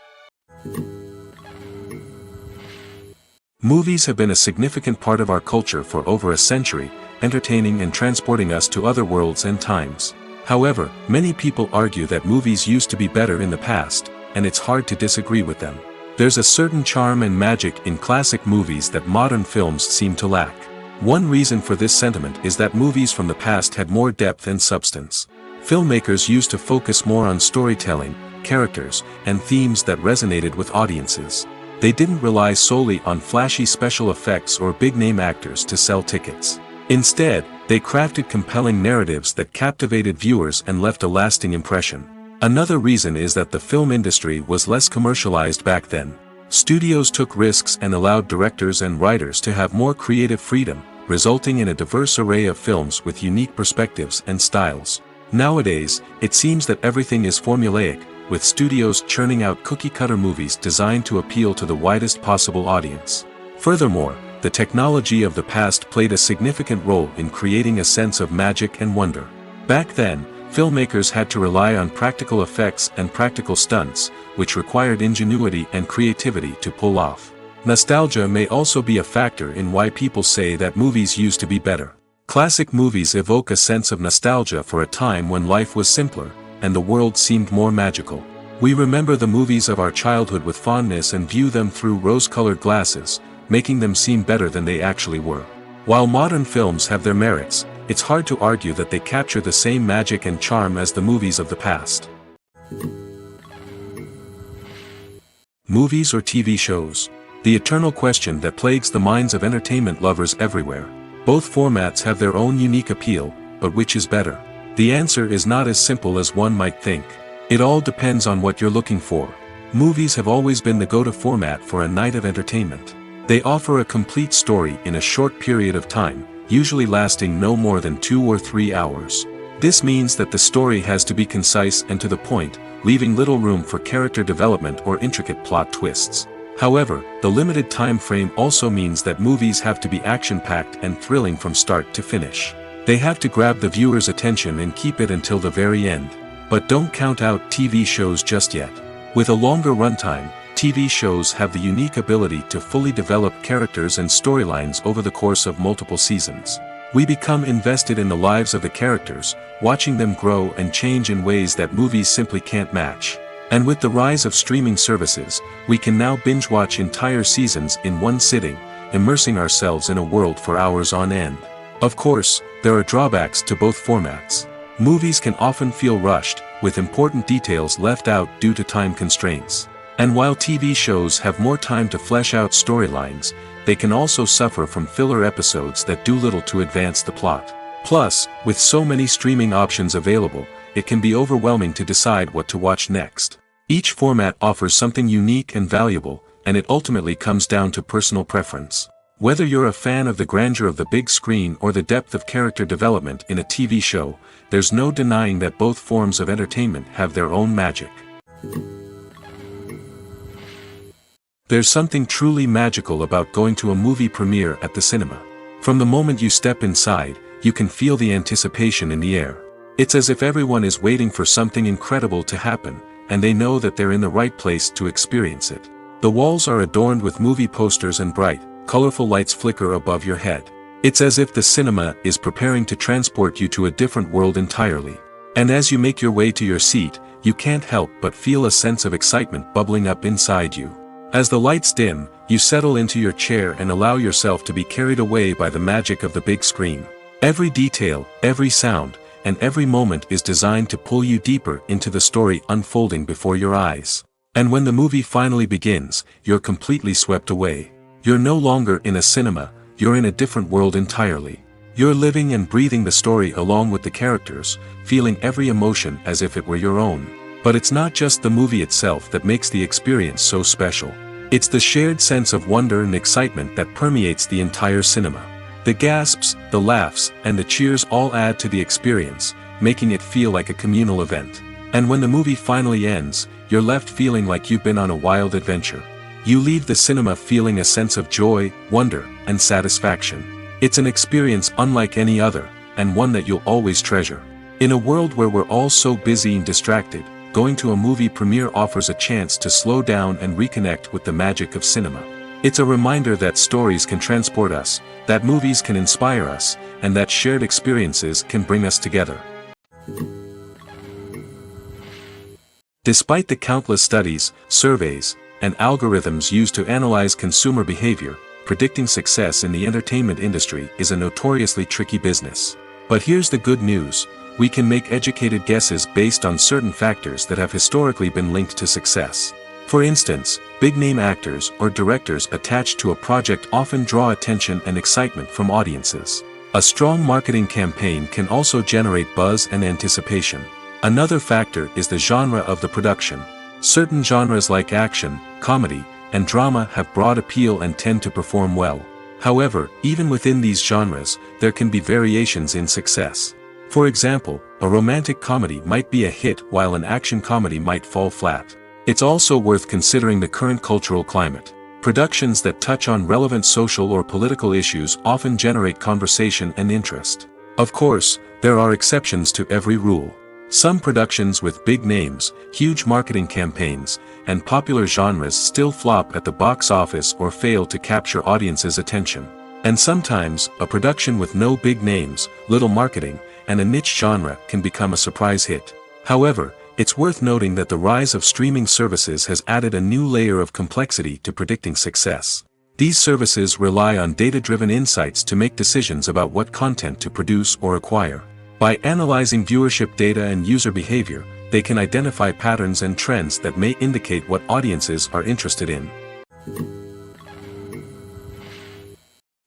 Movies have been a significant part of our culture for over a century, entertaining and transporting us to other worlds and times. However, many people argue that movies used to be better in the past, and it's hard to disagree with them. There's a certain charm and magic in classic movies that modern films seem to lack. One reason for this sentiment is that movies from the past had more depth and substance. Filmmakers used to focus more on storytelling, characters, and themes that resonated with audiences. They didn't rely solely on flashy special effects or big-name actors to sell tickets. Instead, they crafted compelling narratives that captivated viewers and left a lasting impression. Another reason is that the film industry was less commercialized back then. Studios took risks and allowed directors and writers to have more creative freedom, resulting in a diverse array of films with unique perspectives and styles. Nowadays, it seems that everything is formulaic, with studios churning out cookie-cutter movies designed to appeal to the widest possible audience. Furthermore, the technology of the past played a significant role in creating a sense of magic and wonder. Back then, filmmakers had to rely on practical effects and practical stunts, which required ingenuity and creativity to pull off. Nostalgia may also be a factor in why people say that movies used to be better. Classic movies evoke a sense of nostalgia for a time when life was simpler, and the world seemed more magical. We remember the movies of our childhood with fondness and view them through rose-colored glasses, making them seem better than they actually were. While modern films have their merits, it's hard to argue that they capture the same magic and charm as the movies of the past. Movies or TV shows? The eternal question that plagues the minds of entertainment lovers everywhere. Both formats have their own unique appeal, but which is better? The answer is not as simple as one might think. It all depends on what you're looking for. Movies have always been the go-to format for a night of entertainment. They offer a complete story in a short period of time, usually lasting no more than 2 or 3 hours. This means that the story has to be concise and to the point, leaving little room for character development or intricate plot twists. However, the limited time frame also means that movies have to be action-packed and thrilling from start to finish. They have to grab the viewer's attention and keep it until the very end. But don't count out TV shows just yet. With a longer runtime, TV shows have the unique ability to fully develop characters and storylines over the course of multiple seasons. We become invested in the lives of the characters, watching them grow and change in ways that movies simply can't match. And with the rise of streaming services, we can now binge-watch entire seasons in one sitting, immersing ourselves in a world for hours on end. Of course, there are drawbacks to both formats. Movies can often feel rushed, with important details left out due to time constraints. And while TV shows have more time to flesh out storylines, they can also suffer from filler episodes that do little to advance the plot. Plus, with so many streaming options available, it can be overwhelming to decide what to watch next. Each format offers something unique and valuable, and it ultimately comes down to personal preference. Whether you're a fan of the grandeur of the big screen or the depth of character development in a TV show, there's no denying that both forms of entertainment have their own magic. There's something truly magical about going to a movie premiere at the cinema. From the moment you step inside, you can feel the anticipation in the air. It's as if everyone is waiting for something incredible to happen, and they know that they're in the right place to experience it. The walls are adorned with movie posters and bright, colorful lights flicker above your head. It's as if the cinema is preparing to transport you to a different world entirely. And as you make your way to your seat, you can't help but feel a sense of excitement bubbling up inside you. As the lights dim, you settle into your chair and allow yourself to be carried away by the magic of the big screen. Every detail, every sound, and every moment is designed to pull you deeper into the story unfolding before your eyes. And when the movie finally begins, you're completely swept away. You're no longer in a cinema, you're in a different world entirely. You're living and breathing the story along with the characters, feeling every emotion as if it were your own. But it's not just the movie itself that makes the experience so special. It's the shared sense of wonder and excitement that permeates the entire cinema. The gasps, the laughs, and the cheers all add to the experience, making it feel like a communal event. And when the movie finally ends, you're left feeling like you've been on a wild adventure. You leave the cinema feeling a sense of joy, wonder, and satisfaction. It's an experience unlike any other, and one that you'll always treasure. In a world where we're all so busy and distracted, going to a movie premiere offers a chance to slow down and reconnect with the magic of cinema. It's a reminder that stories can transport us, that movies can inspire us, and that shared experiences can bring us together. Despite the countless studies, surveys, and algorithms used to analyze consumer behavior, predicting success in the entertainment industry is a notoriously tricky business. But here's the good news: we can make educated guesses based on certain factors that have historically been linked to success. For instance, big-name actors or directors attached to a project often draw attention and excitement from audiences. A strong marketing campaign can also generate buzz and anticipation. Another factor is the genre of the production. Certain genres like action, comedy, and drama have broad appeal and tend to perform well. However, even within these genres, there can be variations in success. For example, a romantic comedy might be a hit while an action comedy might fall flat. It's also worth considering the current cultural climate. Productions that touch on relevant social or political issues often generate conversation and interest. Of course, there are exceptions to every rule. Some productions with big names, huge marketing campaigns, and popular genres still flop at the box office or fail to capture audiences' attention. And sometimes, a production with no big names, little marketing, and a niche genre can become a surprise hit. However, it's worth noting that the rise of streaming services has added a new layer of complexity to predicting success. These services rely on data-driven insights to make decisions about what content to produce or acquire. By analyzing viewership data and user behavior, they can identify patterns and trends that may indicate what audiences are interested in.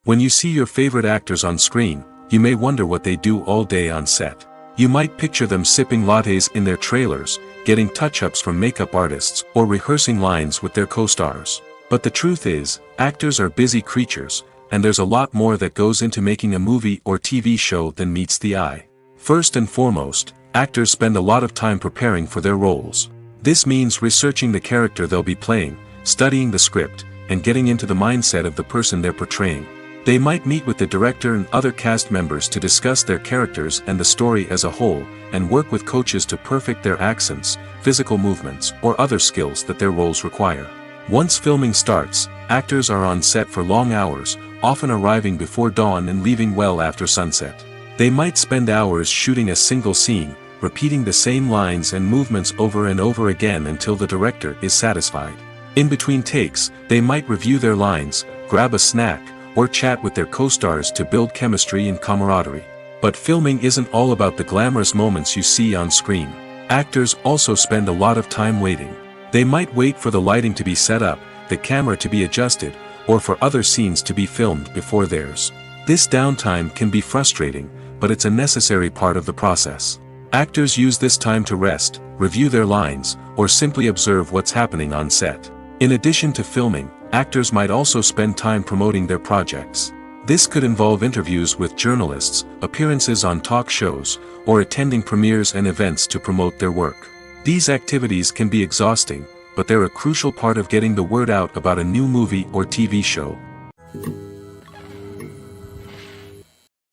When you see your favorite actors on screen, you may wonder what they do all day on set. You might picture them sipping lattes in their trailers, getting touch-ups from makeup artists, or rehearsing lines with their co-stars. But the truth is, actors are busy creatures, and there's a lot more that goes into making a movie or TV show than meets the eye. First and foremost, actors spend a lot of time preparing for their roles. This means researching the character they'll be playing, studying the script, and getting into the mindset of the person they're portraying. They might meet with the director and other cast members to discuss their characters and the story as a whole, and work with coaches to perfect their accents, physical movements, or other skills that their roles require. Once filming starts, actors are on set for long hours, often arriving before dawn and leaving well after sunset. They might spend hours shooting a single scene, repeating the same lines and movements over and over again until the director is satisfied. In between takes, they might review their lines, grab a snack, or chat with their co-stars to build chemistry and camaraderie. But filming isn't all about the glamorous moments you see on screen. Actors also spend a lot of time waiting. They might wait for the lighting to be set up, the camera to be adjusted, or for other scenes to be filmed before theirs. This downtime can be frustrating, but it's a necessary part of the process. Actors use this time to rest, review their lines, or simply observe what's happening on set. In addition to filming, actors might also spend time promoting their projects. This could involve interviews with journalists, appearances on talk shows, or attending premieres and events to promote their work. These activities can be exhausting, but they're a crucial part of getting the word out about a new movie or TV show.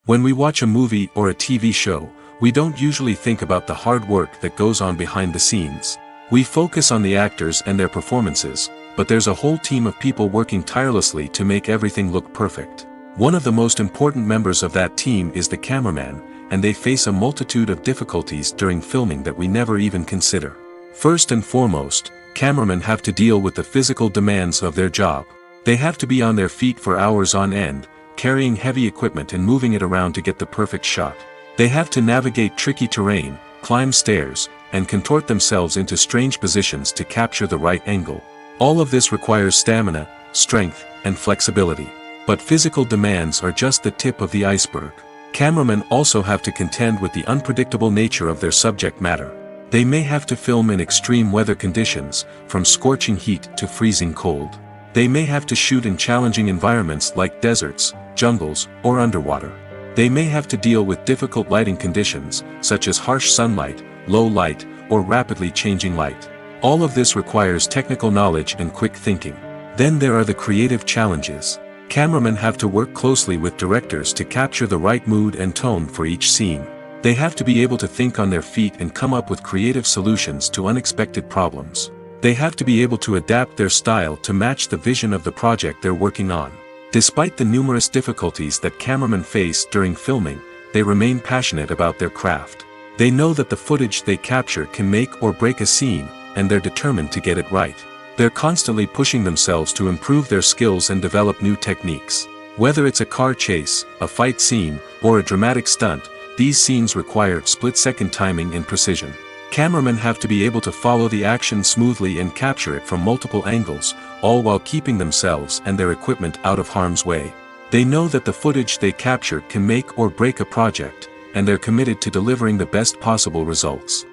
When we watch a movie or a TV show, we don't usually think about the hard work that goes on behind the scenes. We focus on the actors and their performances, but there's a whole team of people working tirelessly to make everything look perfect. One of the most important members of that team is the cameraman, and they face a multitude of difficulties during filming that we never even consider. First and foremost, cameramen have to deal with the physical demands of their job. They have to be on their feet for hours on end, carrying heavy equipment and moving it around to get the perfect shot. They have to navigate tricky terrain, climb stairs, and contort themselves into strange positions to capture the right angle. All of this requires stamina, strength, and flexibility. But physical demands are just the tip of the iceberg. Cameramen also have to contend with the unpredictable nature of their subject matter. They may have to film in extreme weather conditions, from scorching heat to freezing cold. They may have to shoot in challenging environments like deserts, jungles, or underwater. They may have to deal with difficult lighting conditions, such as harsh sunlight, low light, or rapidly changing light. All of this requires technical knowledge and quick thinking. Then there are the creative challenges. Cameramen have to work closely with directors to capture the right mood and tone for each scene. They have to be able to think on their feet and come up with creative solutions to unexpected problems. They have to be able to adapt their style to match the vision of the project they're working on. Despite the numerous difficulties that cameramen face during filming, they remain passionate about their craft. They know that the footage they capture can make or break a scene, and they're determined to get it right. They're constantly pushing themselves to improve their skills and develop new techniques. Whether it's a car chase, a fight scene, or a dramatic stunt, these scenes require split-second timing and precision. Cameramen have to be able to follow the action smoothly and capture it from multiple angles, all while keeping themselves and their equipment out of harm's way. They know that the footage they capture can make or break a project, and they're committed to delivering the best possible results.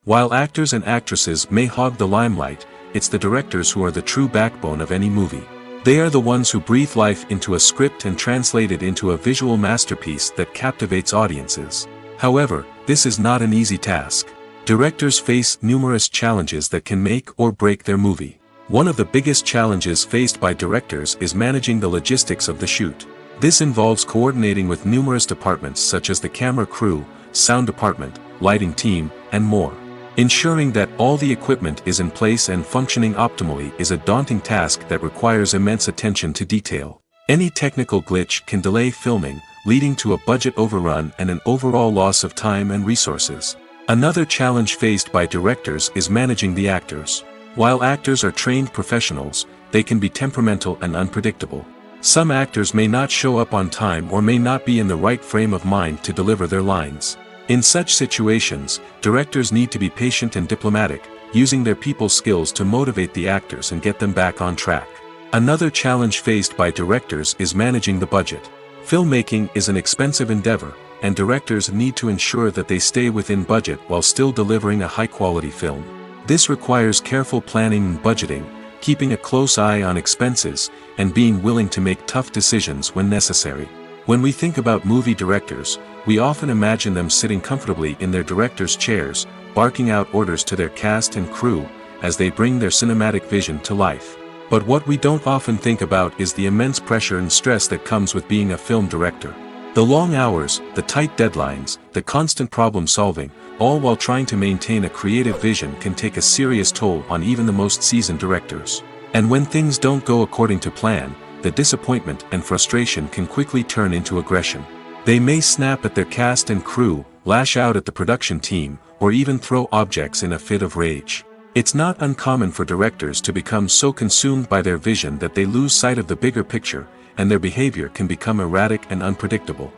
While actors and actresses may hog the limelight, it's the directors who are the true backbone of any movie. They are the ones who breathe life into a script and translate it into a visual masterpiece that captivates audiences. However, this is not an easy task. Directors face numerous challenges that can make or break their movie. One of the biggest challenges faced by directors is managing the logistics of the shoot. This involves coordinating with numerous departments such as the camera crew, sound department, lighting team, and more. Ensuring that all the equipment is in place and functioning optimally is a daunting task that requires immense attention to detail. Any technical glitch can delay filming, leading to a budget overrun and an overall loss of time and resources. Another challenge faced by directors is managing the actors. While actors are trained professionals, they can be temperamental and unpredictable. Some actors may not show up on time or may not be in the right frame of mind to deliver their lines. In such situations, directors need to be patient and diplomatic, using their people skills to motivate the actors and get them back on track. Another challenge faced by directors is managing the budget. Filmmaking is an expensive endeavor, and directors need to ensure that they stay within budget while still delivering a high-quality film. This requires careful planning and budgeting, keeping a close eye on expenses, and being willing to make tough decisions when necessary. When we think about movie directors, we often imagine them sitting comfortably in their director's chairs, barking out orders to their cast and crew, as they bring their cinematic vision to life. But what we don't often think about is the immense pressure and stress that comes with being a film director. The long hours, the tight deadlines, the constant problem solving, all while trying to maintain a creative vision can take a serious toll on even the most seasoned directors. And when things don't go according to plan, the disappointment and frustration can quickly turn into aggression. They may snap at their cast and crew, lash out at the production team, or even throw objects in a fit of rage. It's not uncommon for directors to become so consumed by their vision that they lose sight of the bigger picture, and their behavior can become erratic and unpredictable.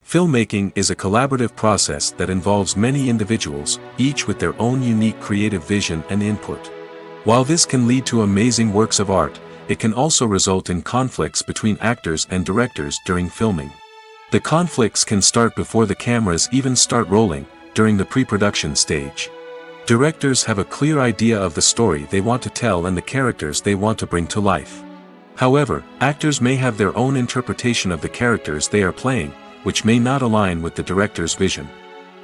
Filmmaking is a collaborative process that involves many individuals, each with their own unique creative vision and input. While this can lead to amazing works of art, it can also result in conflicts between actors and directors during filming. The conflicts can start before the cameras even start rolling, during the pre-production stage. Directors have a clear idea of the story they want to tell and the characters they want to bring to life. However, actors may have their own interpretation of the characters they are playing, which may not align with the director's vision.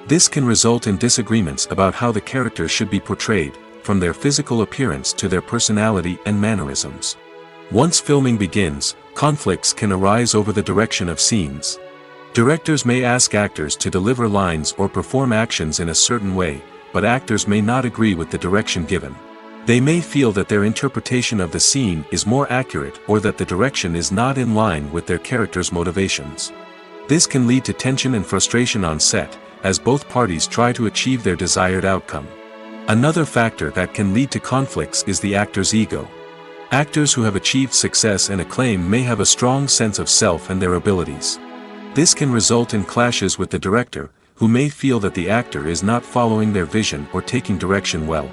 This can result in disagreements about how the characters should be portrayed, from their physical appearance to their personality and mannerisms. Once filming begins, conflicts can arise over the direction of scenes. Directors may ask actors to deliver lines or perform actions in a certain way, but actors may not agree with the direction given. They may feel that their interpretation of the scene is more accurate or that the direction is not in line with their character's motivations. This can lead to tension and frustration on set, as both parties try to achieve their desired outcome. Another factor that can lead to conflicts is the actor's ego. Actors who have achieved success and acclaim may have a strong sense of self and their abilities. This can result in clashes with the director, who may feel that the actor is not following their vision or taking direction well.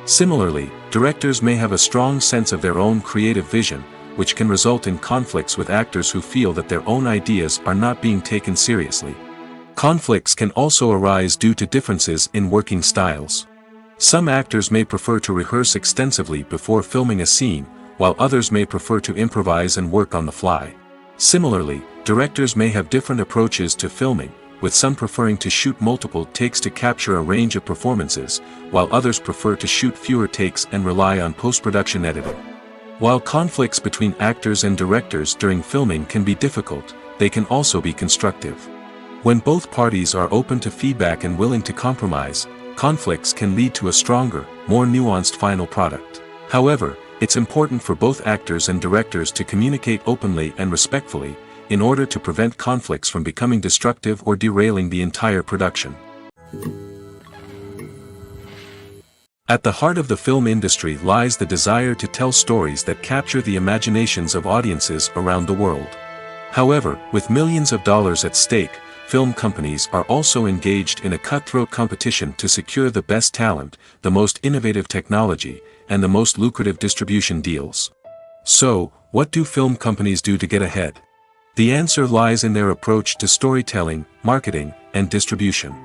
Similarly, directors may have a strong sense of their own creative vision, which can result in conflicts with actors who feel that their own ideas are not being taken seriously. Conflicts can also arise due to differences in working styles. Some actors may prefer to rehearse extensively before filming a scene, while others may prefer to improvise and work on the fly. Similarly, directors may have different approaches to filming, with some preferring to shoot multiple takes to capture a range of performances, while others prefer to shoot fewer takes and rely on post-production editing. While conflicts between actors and directors during filming can be difficult, they can also be constructive. When both parties are open to feedback and willing to compromise, conflicts can lead to a stronger, more nuanced final product. However, it's important for both actors and directors to communicate openly and respectfully, in order to prevent conflicts from becoming destructive or derailing the entire production. At the heart of the film industry lies the desire to tell stories that capture the imaginations of audiences around the world. However, with millions of dollars at stake, film companies are also engaged in a cutthroat competition to secure the best talent, the most innovative technology, and the most lucrative distribution deals. So, what do film companies do to get ahead? The answer lies in their approach to storytelling, marketing, and distribution.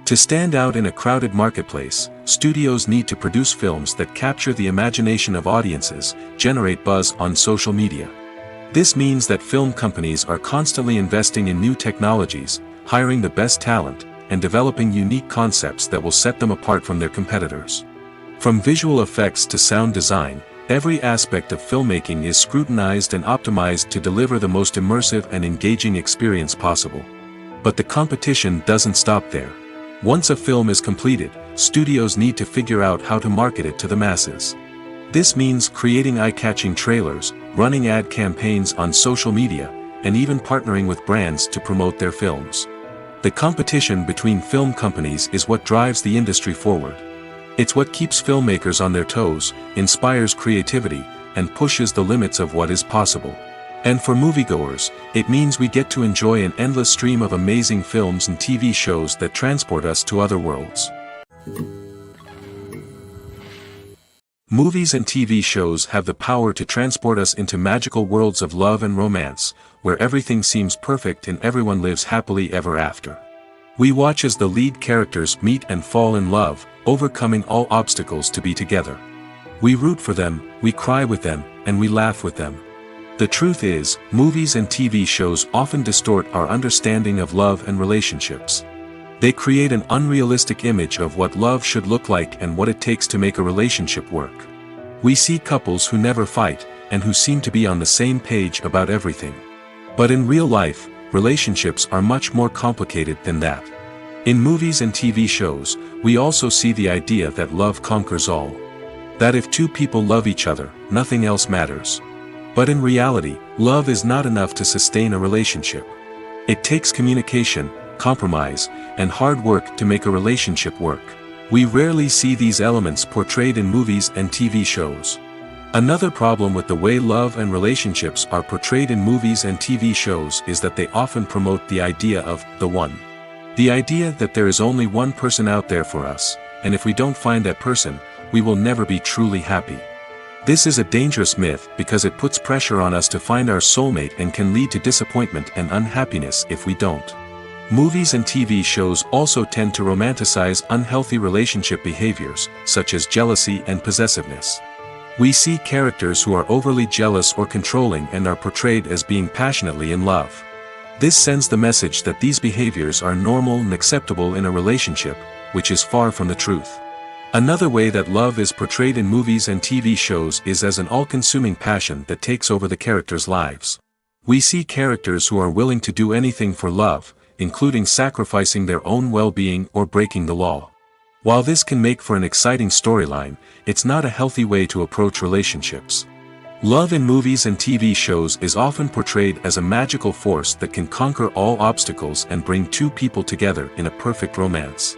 To stand out in a crowded marketplace, studios need to produce films that capture the imagination of audiences, generate buzz on social media. This means that film companies are constantly investing in new technologies, hiring the best talent, and developing unique concepts that will set them apart from their competitors. From visual effects to sound design, every aspect of filmmaking is scrutinized and optimized to deliver the most immersive and engaging experience possible. But the competition doesn't stop there. Once a film is completed, studios need to figure out how to market it to the masses. This means creating eye-catching trailers, running ad campaigns on social media, and even partnering with brands to promote their films. The competition between film companies is what drives the industry forward. It's what keeps filmmakers on their toes, inspires creativity, and pushes the limits of what is possible. And for moviegoers, it means we get to enjoy an endless stream of amazing films and TV shows that transport us to other worlds. Movies and TV shows have the power to transport us into magical worlds of love and romance, where everything seems perfect and everyone lives happily ever after. We watch as the lead characters meet and fall in love, overcoming all obstacles to be together. We root for them, we cry with them, and we laugh with them. The truth is, movies and TV shows often distort our understanding of love and relationships. They create an unrealistic image of what love should look like and what it takes to make a relationship work. We see couples who never fight, and who seem to be on the same page about everything. But in real life, relationships are much more complicated than that. In movies and TV shows, we also see the idea that love conquers all. That if two people love each other, nothing else matters. But in reality, love is not enough to sustain a relationship. It takes communication, compromise, and hard work to make a relationship work. We rarely see these elements portrayed in movies and TV shows. Another problem with the way love and relationships are portrayed in movies and TV shows is that they often promote the idea of the one. The idea that there is only one person out there for us, and if we don't find that person, we will never be truly happy. This is a dangerous myth because it puts pressure on us to find our soulmate and can lead to disappointment and unhappiness if we don't. Movies and TV shows also tend to romanticize unhealthy relationship behaviors, such as jealousy and possessiveness. We see characters who are overly jealous or controlling and are portrayed as being passionately in love. This sends the message that these behaviors are normal and acceptable in a relationship, which is far from the truth. Another way that love is portrayed in movies and TV shows is as an all-consuming passion that takes over the characters' lives. We see characters who are willing to do anything for love, including sacrificing their own well-being or breaking the law. While this can make for an exciting storyline, it's not a healthy way to approach relationships. Love in movies and TV shows is often portrayed as a magical force that can conquer all obstacles and bring two people together in a perfect romance.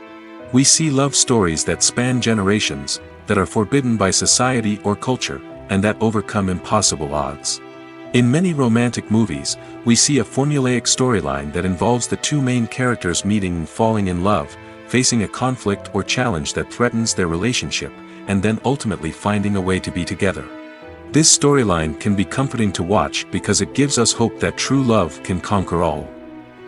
We see love stories that span generations, that are forbidden by society or culture, and that overcome impossible odds. In many romantic movies, we see a formulaic storyline that involves the two main characters meeting and falling in love, facing a conflict or challenge that threatens their relationship, and then ultimately finding a way to be together. This storyline can be comforting to watch because it gives us hope that true love can conquer all.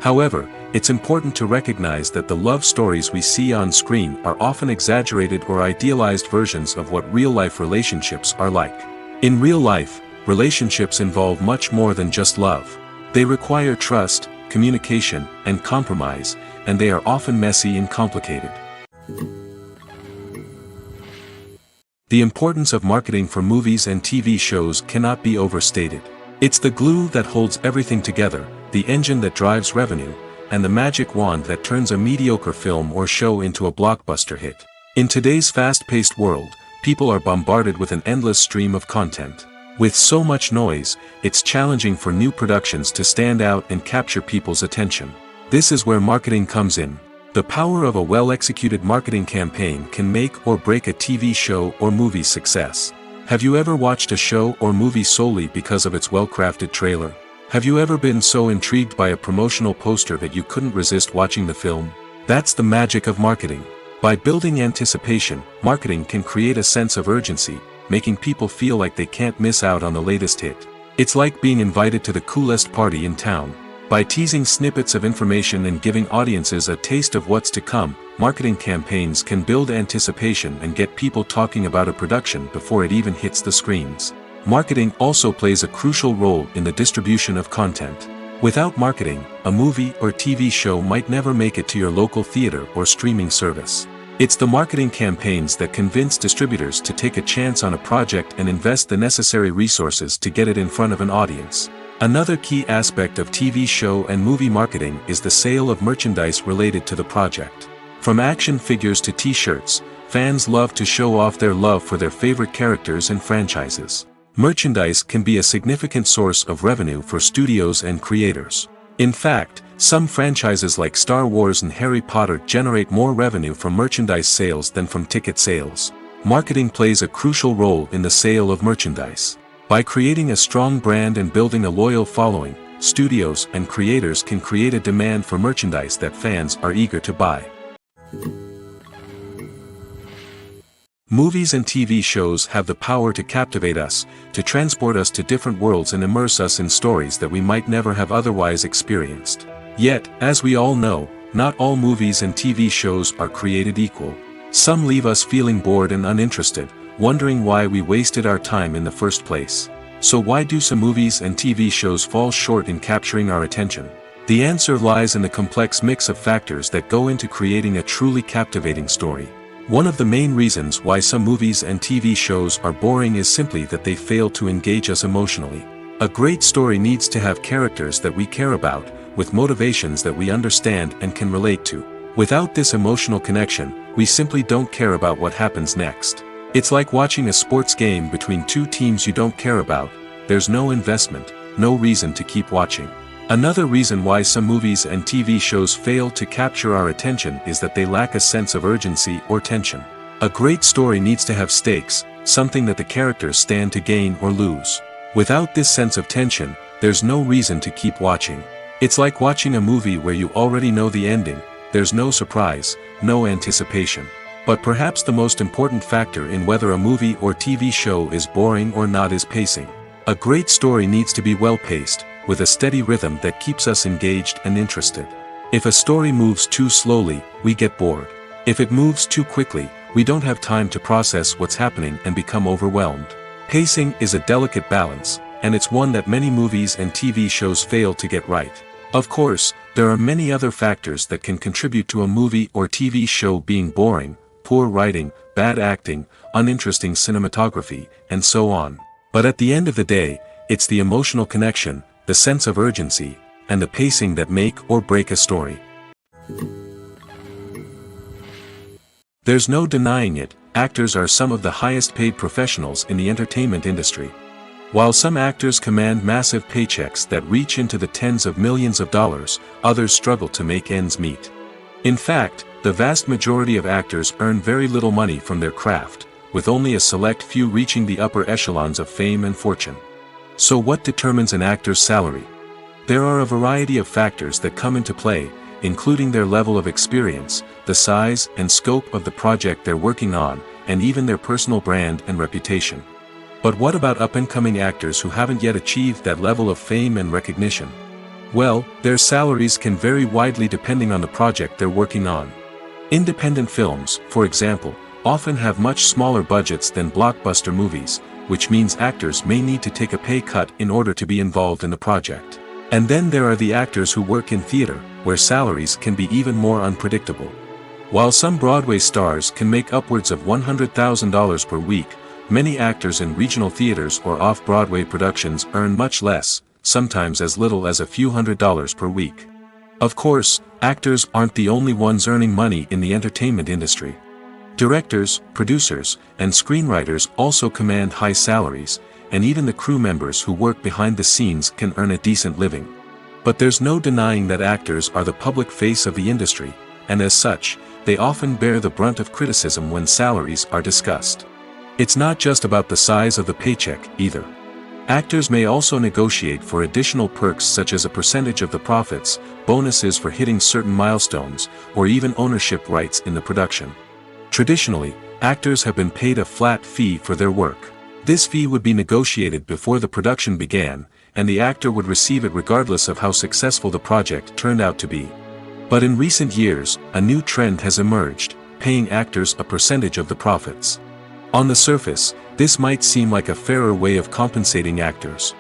However, it's important to recognize that the love stories we see on screen are often exaggerated or idealized versions of what real-life relationships are like. In real life, relationships involve much more than just love. They require trust, communication, and compromise, and they are often messy and complicated. The importance of marketing for movies and TV shows cannot be overstated. It's the glue that holds everything together, the engine that drives revenue, and the magic wand that turns a mediocre film or show into a blockbuster hit. In today's fast-paced world, people are bombarded with an endless stream of content. With so much noise, it's challenging for new productions to stand out and capture people's attention. This is where marketing comes in. The power of a well-executed marketing campaign can make or break a TV show or movie's success. Have you ever watched a show or movie solely because of its well-crafted trailer? Have you ever been so intrigued by a promotional poster that you couldn't resist watching the film? That's the magic of marketing. By building anticipation, marketing can create a sense of urgency, making people feel like they can't miss out on the latest hit. It's like being invited to the coolest party in town. By teasing snippets of information and giving audiences a taste of what's to come, marketing campaigns can build anticipation and get people talking about a production before it even hits the screens. Marketing also plays a crucial role in the distribution of content. Without marketing, a movie or TV show might never make it to your local theater or streaming service. It's the marketing campaigns that convince distributors to take a chance on a project and invest the necessary resources to get it in front of an audience. Another key aspect of TV show and movie marketing is the sale of merchandise related to the project. From action figures to t-shirts, fans love to show off their love for their favorite characters and franchises. Merchandise can be a significant source of revenue for studios and creators. In fact, some franchises like Star Wars and Harry Potter generate more revenue from merchandise sales than from ticket sales. Marketing plays a crucial role in the sale of merchandise. By creating a strong brand and building a loyal following, studios and creators can create a demand for merchandise that fans are eager to buy. Movies and TV shows have the power to captivate us, to transport us to different worlds and immerse us in stories that we might never have otherwise experienced. Yet, as we all know, not all movies and TV shows are created equal. Some leave us feeling bored and uninterested, wondering why we wasted our time in the first place. So why do some movies and TV shows fall short in capturing our attention? The answer lies in the complex mix of factors that go into creating a truly captivating story. One of the main reasons why some movies and TV shows are boring is simply that they fail to engage us emotionally. A great story needs to have characters that we care about, with motivations that we understand and can relate to. Without this emotional connection, we simply don't care about what happens next. It's like watching a sports game between two teams you don't care about. There's no investment, no reason to keep watching. Another reason why some movies and TV shows fail to capture our attention is that they lack a sense of urgency or tension. A great story needs to have stakes, something that the characters stand to gain or lose. Without this sense of tension, there's no reason to keep watching. It's like watching a movie where you already know the ending. There's no surprise, no anticipation. But perhaps the most important factor in whether a movie or TV show is boring or not is pacing. A great story needs to be well-paced, with a steady rhythm that keeps us engaged and interested. If a story moves too slowly, we get bored. If it moves too quickly, we don't have time to process what's happening and become overwhelmed. Pacing is a delicate balance, and it's one that many movies and TV shows fail to get right. Of course, there are many other factors that can contribute to a movie or TV show being boring: poor writing, bad acting, uninteresting cinematography, and so on. But at the end of the day, it's the emotional connection, the sense of urgency, and the pacing that make or break a story. There's no denying it, actors are some of the highest paid professionals in the entertainment industry. While some actors command massive paychecks that reach into the tens of millions of dollars, others struggle to make ends meet. In fact, the vast majority of actors earn very little money from their craft, with only a select few reaching the upper echelons of fame and fortune. So what determines an actor's salary? There are a variety of factors that come into play, including their level of experience, the size and scope of the project they're working on, and even their personal brand and reputation. But what about up-and-coming actors who haven't yet achieved that level of fame and recognition? Well, their salaries can vary widely depending on the project they're working on. Independent films, for example, often have much smaller budgets than blockbuster movies, which means actors may need to take a pay cut in order to be involved in the project. And then there are the actors who work in theater, where salaries can be even more unpredictable. While some Broadway stars can make upwards of $100,000 per week, many actors in regional theaters or off-Broadway productions earn much less, sometimes as little as a few $100s per week. Of course, actors aren't the only ones earning money in the entertainment industry. Directors, producers, and screenwriters also command high salaries, and even the crew members who work behind the scenes can earn a decent living. But there's no denying that actors are the public face of the industry, and as such, they often bear the brunt of criticism when salaries are discussed. It's not just about the size of the paycheck, either. Actors may also negotiate for additional perks such as a percentage of the profits, bonuses for hitting certain milestones, or even ownership rights in the production. Traditionally, actors have been paid a flat fee for their work. This fee would be negotiated before the production began, and the actor would receive it regardless of how successful the project turned out to be. But in recent years, a new trend has emerged, paying actors a percentage of the profits. On the surface, this might seem like a fairer way of compensating actors.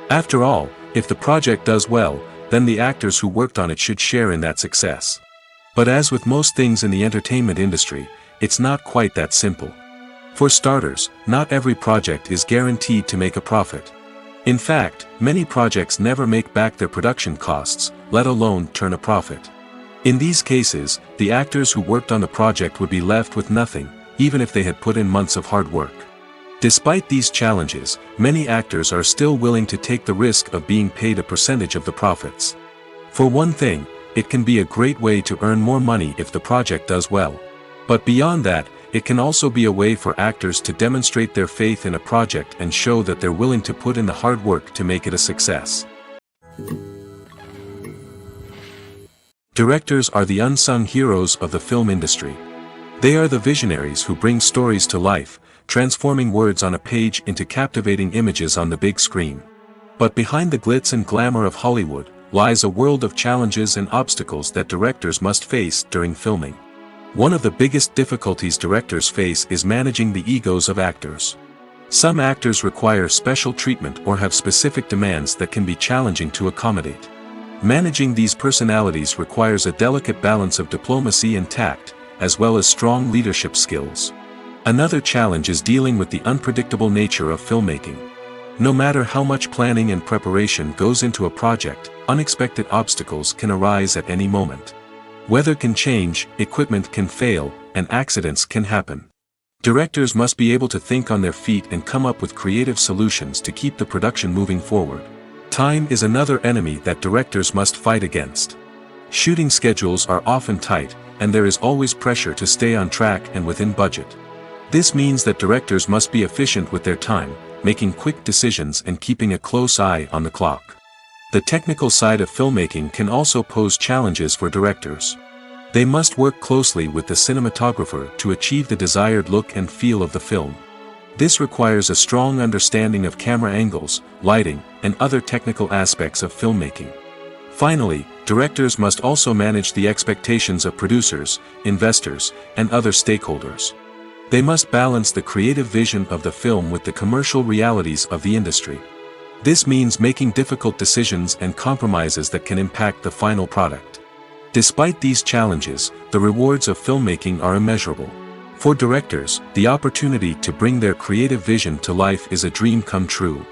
After all, if the project does well, then the actors who worked on it should share in that success. But as with most things in the entertainment industry, it's not quite that simple. For starters, not every project is guaranteed to make a profit. In fact, many projects never make back their production costs, let alone turn a profit. In these cases, the actors who worked on the project would be left with nothing, even if they had put in months of hard work. Despite these challenges, many actors are still willing to take the risk of being paid a percentage of the profits. For one thing, it can be a great way to earn more money if the project does well. But beyond that, it can also be a way for actors to demonstrate their faith in a project and show that they're willing to put in the hard work to make it a success. Directors are the unsung heroes of the film industry. They are the visionaries who bring stories to life, transforming words on a page into captivating images on the big screen. But behind the glitz and glamour of Hollywood, lies a world of challenges and obstacles that directors must face during filming. One of the biggest difficulties directors face is managing the egos of actors. Some actors require special treatment or have specific demands that can be challenging to accommodate. Managing these personalities requires a delicate balance of diplomacy and tact, as well as strong leadership skills. Another challenge is dealing with the unpredictable nature of filmmaking. No matter how much planning and preparation goes into a project, unexpected obstacles can arise at any moment. Weather can change, equipment can fail, and accidents can happen. Directors must be able to think on their feet and come up with creative solutions to keep the production moving forward. Time is another enemy that directors must fight against. Shooting schedules are often tight, and there is always pressure to stay on track and within budget. This means that directors must be efficient with their time, making quick decisions and keeping a close eye on the clock. The technical side of filmmaking can also pose challenges for directors. They must work closely with the cinematographer to achieve the desired look and feel of the film. This requires a strong understanding of camera angles, lighting, and other technical aspects of filmmaking. Finally, directors must also manage the expectations of producers, investors, and other stakeholders. They must balance the creative vision of the film with the commercial realities of the industry. This means making difficult decisions and compromises that can impact the final product. Despite these challenges, the rewards of filmmaking are immeasurable. For directors, the opportunity to bring their creative vision to life is a dream come true.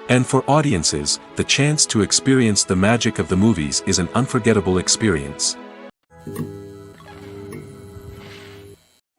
And for audiences, the chance to experience the magic of the movies is an unforgettable experience.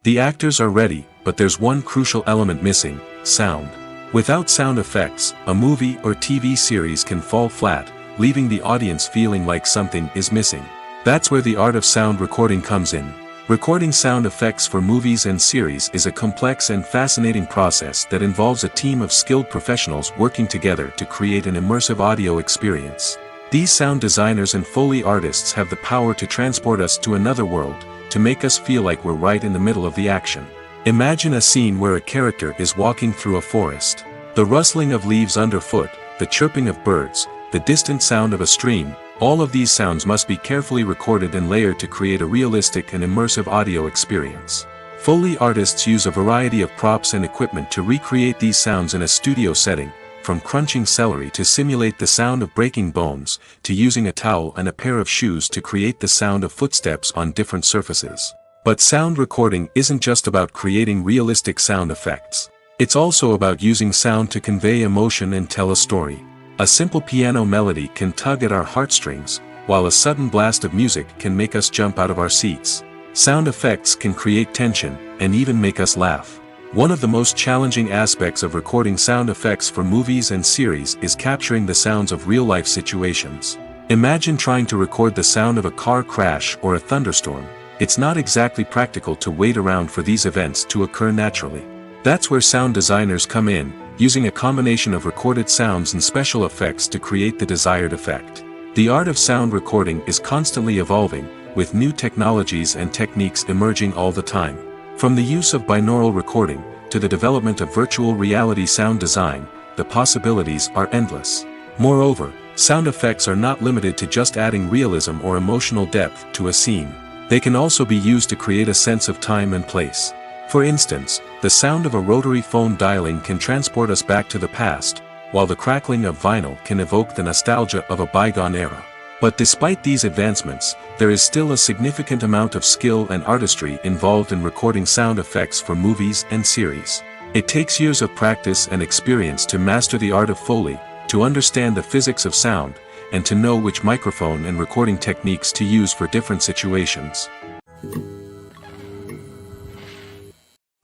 The actors are ready, but there's one crucial element missing: sound. Without sound effects, a movie or TV series can fall flat, leaving the audience feeling like something is missing. That's where the art of sound recording comes in. Recording sound effects for movies and series is a complex and fascinating process that involves a team of skilled professionals working together to create an immersive audio experience. These sound designers and Foley artists have the power to transport us to another world, to make us feel like we're right in the middle of the action. Imagine a scene where a character is walking through a forest. The rustling of leaves underfoot, the chirping of birds, the distant sound of a stream, all of these sounds must be carefully recorded and layered to create a realistic and immersive audio experience. Foley artists use a variety of props and equipment to recreate these sounds in a studio setting, from crunching celery to simulate the sound of breaking bones, to using a towel and a pair of shoes to create the sound of footsteps on different surfaces. But sound recording isn't just about creating realistic sound effects. It's also about using sound to convey emotion and tell a story. A simple piano melody can tug at our heartstrings, while a sudden blast of music can make us jump out of our seats. Sound effects can create tension, and even make us laugh. One of the most challenging aspects of recording sound effects for movies and series is capturing the sounds of real-life situations. Imagine trying to record the sound of a car crash or a thunderstorm. It's not exactly practical to wait around for these events to occur naturally. That's where sound designers come in, using a combination of recorded sounds and special effects to create the desired effect. The art of sound recording is constantly evolving, with new technologies and techniques emerging all the time. From the use of binaural recording, to the development of virtual reality sound design, the possibilities are endless. Moreover, sound effects are not limited to just adding realism or emotional depth to a scene. They can also be used to create a sense of time and place. For instance, the sound of a rotary phone dialing can transport us back to the past, while the crackling of vinyl can evoke the nostalgia of a bygone era. But despite these advancements, there is still a significant amount of skill and artistry involved in recording sound effects for movies and series. It takes years of practice and experience to master the art of Foley, to understand the physics of sound, and to know which microphone and recording techniques to use for different situations.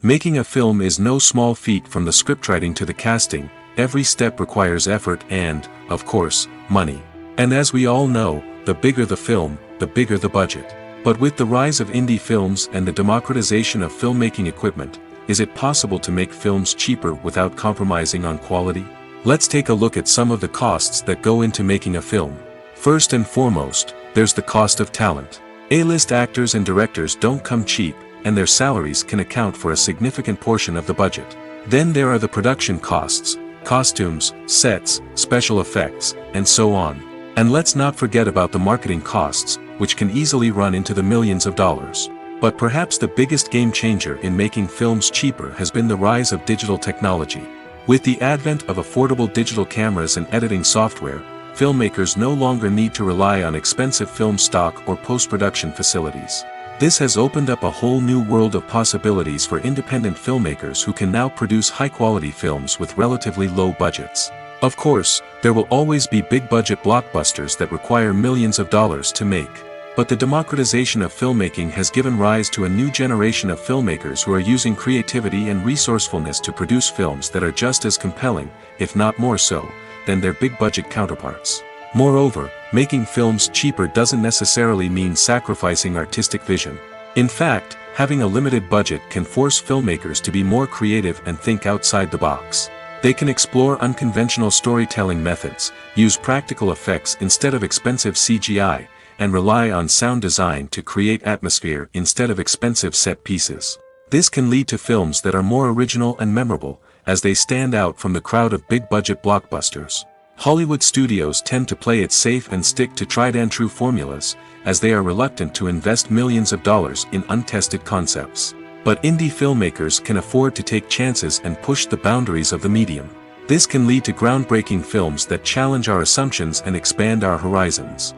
Making a film is no small feat. From the scriptwriting to the casting, every step requires effort and, of course, money. And as we all know, the bigger the film, the bigger the budget. But with the rise of indie films and the democratization of filmmaking equipment, is it possible to make films cheaper without compromising on quality? Let's take a look at some of the costs that go into making a film. First and foremost, there's the cost of talent. A-list actors and directors don't come cheap, and their salaries can account for a significant portion of the budget. Then there are the production costs, costumes, sets, special effects, and so on. And let's not forget about the marketing costs, which can easily run into the millions of dollars. But perhaps the biggest game changer in making films cheaper has been the rise of digital technology. With the advent of affordable digital cameras and editing software, filmmakers no longer need to rely on expensive film stock or post-production facilities. This has opened up a whole new world of possibilities for independent filmmakers who can now produce high-quality films with relatively low budgets. Of course, there will always be big-budget blockbusters that require millions of dollars to make. But the democratization of filmmaking has given rise to a new generation of filmmakers who are using creativity and resourcefulness to produce films that are just as compelling, if not more so, than their big-budget counterparts. Moreover, making films cheaper doesn't necessarily mean sacrificing artistic vision. In fact, having a limited budget can force filmmakers to be more creative and think outside the box. They can explore unconventional storytelling methods, use practical effects instead of expensive CGI, and rely on sound design to create atmosphere instead of expensive set pieces. This can lead to films that are more original and memorable, as they stand out from the crowd of big-budget blockbusters. Hollywood studios tend to play it safe and stick to tried-and-true formulas, as they are reluctant to invest millions of dollars in untested concepts. But indie filmmakers can afford to take chances and push the boundaries of the medium. This can lead to groundbreaking films that challenge our assumptions and expand our horizons.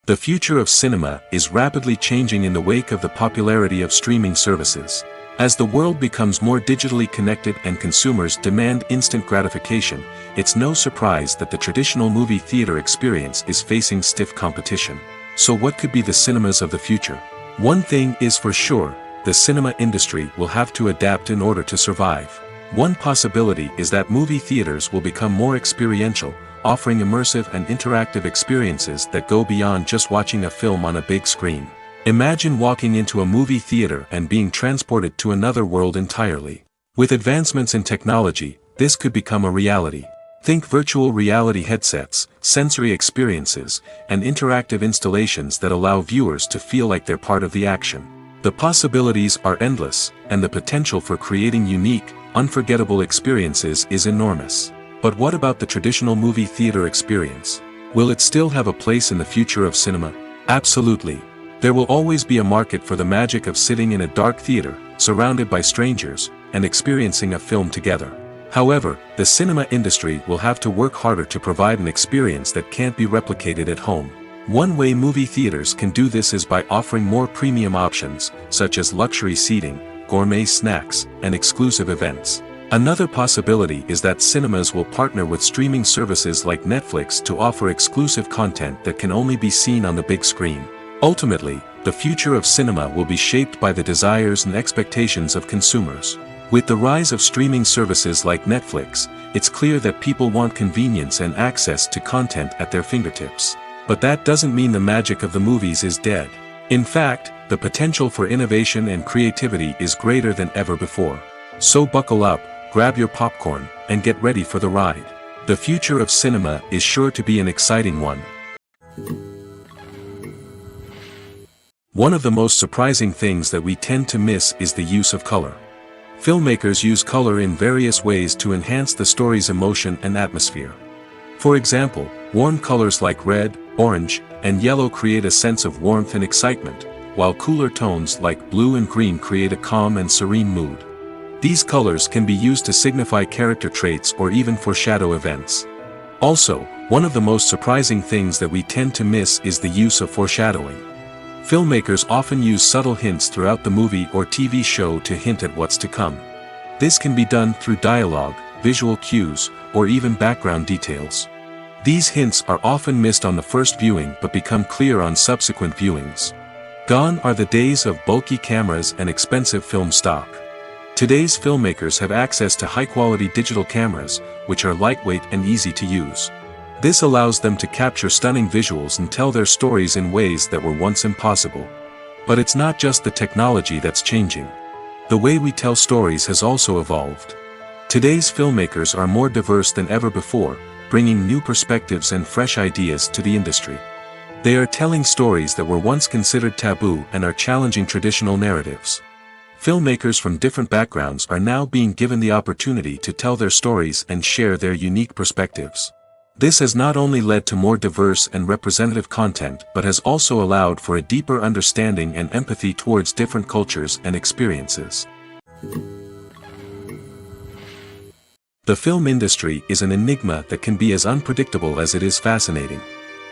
The future of cinema is rapidly changing in the wake of the popularity of streaming services. As the world becomes more digitally connected and consumers demand instant gratification, it's no surprise that the traditional movie theater experience is facing stiff competition. So what could be the cinemas of the future? One thing is for sure, the cinema industry will have to adapt in order to survive. One possibility is that movie theaters will become more experiential, offering immersive and interactive experiences that go beyond just watching a film on a big screen. Imagine walking into a movie theater and being transported to another world entirely. With advancements in technology, this could become a reality. Think virtual reality headsets, sensory experiences, and interactive installations that allow viewers to feel like they're part of the action. The possibilities are endless, and the potential for creating unique, unforgettable experiences is enormous. But what about the traditional movie theater experience? Will it still have a place in the future of cinema? Absolutely. There will always be a market for the magic of sitting in a dark theater, surrounded by strangers, and experiencing a film together. However, the cinema industry will have to work harder to provide an experience that can't be replicated at home. One way movie theaters can do this is by offering more premium options, such as luxury seating, gourmet snacks, and exclusive events. Another possibility is that cinemas will partner with streaming services like Netflix to offer exclusive content that can only be seen on the big screen. Ultimately, the future of cinema will be shaped by the desires and expectations of consumers. With the rise of streaming services like Netflix, it's clear that people want convenience and access to content at their fingertips. But that doesn't mean the magic of the movies is dead. In fact, the potential for innovation and creativity is greater than ever before. So buckle up, grab your popcorn, and get ready for the ride. The future of cinema is sure to be an exciting one. One of the most surprising things that we tend to miss is the use of color. Filmmakers use color in various ways to enhance the story's emotion and atmosphere. For example, warm colors like red, orange, and yellow create a sense of warmth and excitement, while cooler tones like blue and green create a calm and serene mood. These colors can be used to signify character traits or even foreshadow events. Also, one of the most surprising things that we tend to miss is the use of foreshadowing. Filmmakers often use subtle hints throughout the movie or TV show to hint at what's to come. This can be done through dialogue, visual cues, or even background details. These hints are often missed on the first viewing but become clear on subsequent viewings. Gone are the days of bulky cameras and expensive film stock. Today's filmmakers have access to high-quality digital cameras, which are lightweight and easy to use. This allows them to capture stunning visuals and tell their stories in ways that were once impossible. But it's not just the technology that's changing. The way we tell stories has also evolved. Today's filmmakers are more diverse than ever before, bringing new perspectives and fresh ideas to the industry. They are telling stories that were once considered taboo and are challenging traditional narratives. Filmmakers from different backgrounds are now being given the opportunity to tell their stories and share their unique perspectives. This has not only led to more diverse and representative content but has also allowed for a deeper understanding and empathy towards different cultures and experiences. The film industry is an enigma that can be as unpredictable as it is fascinating.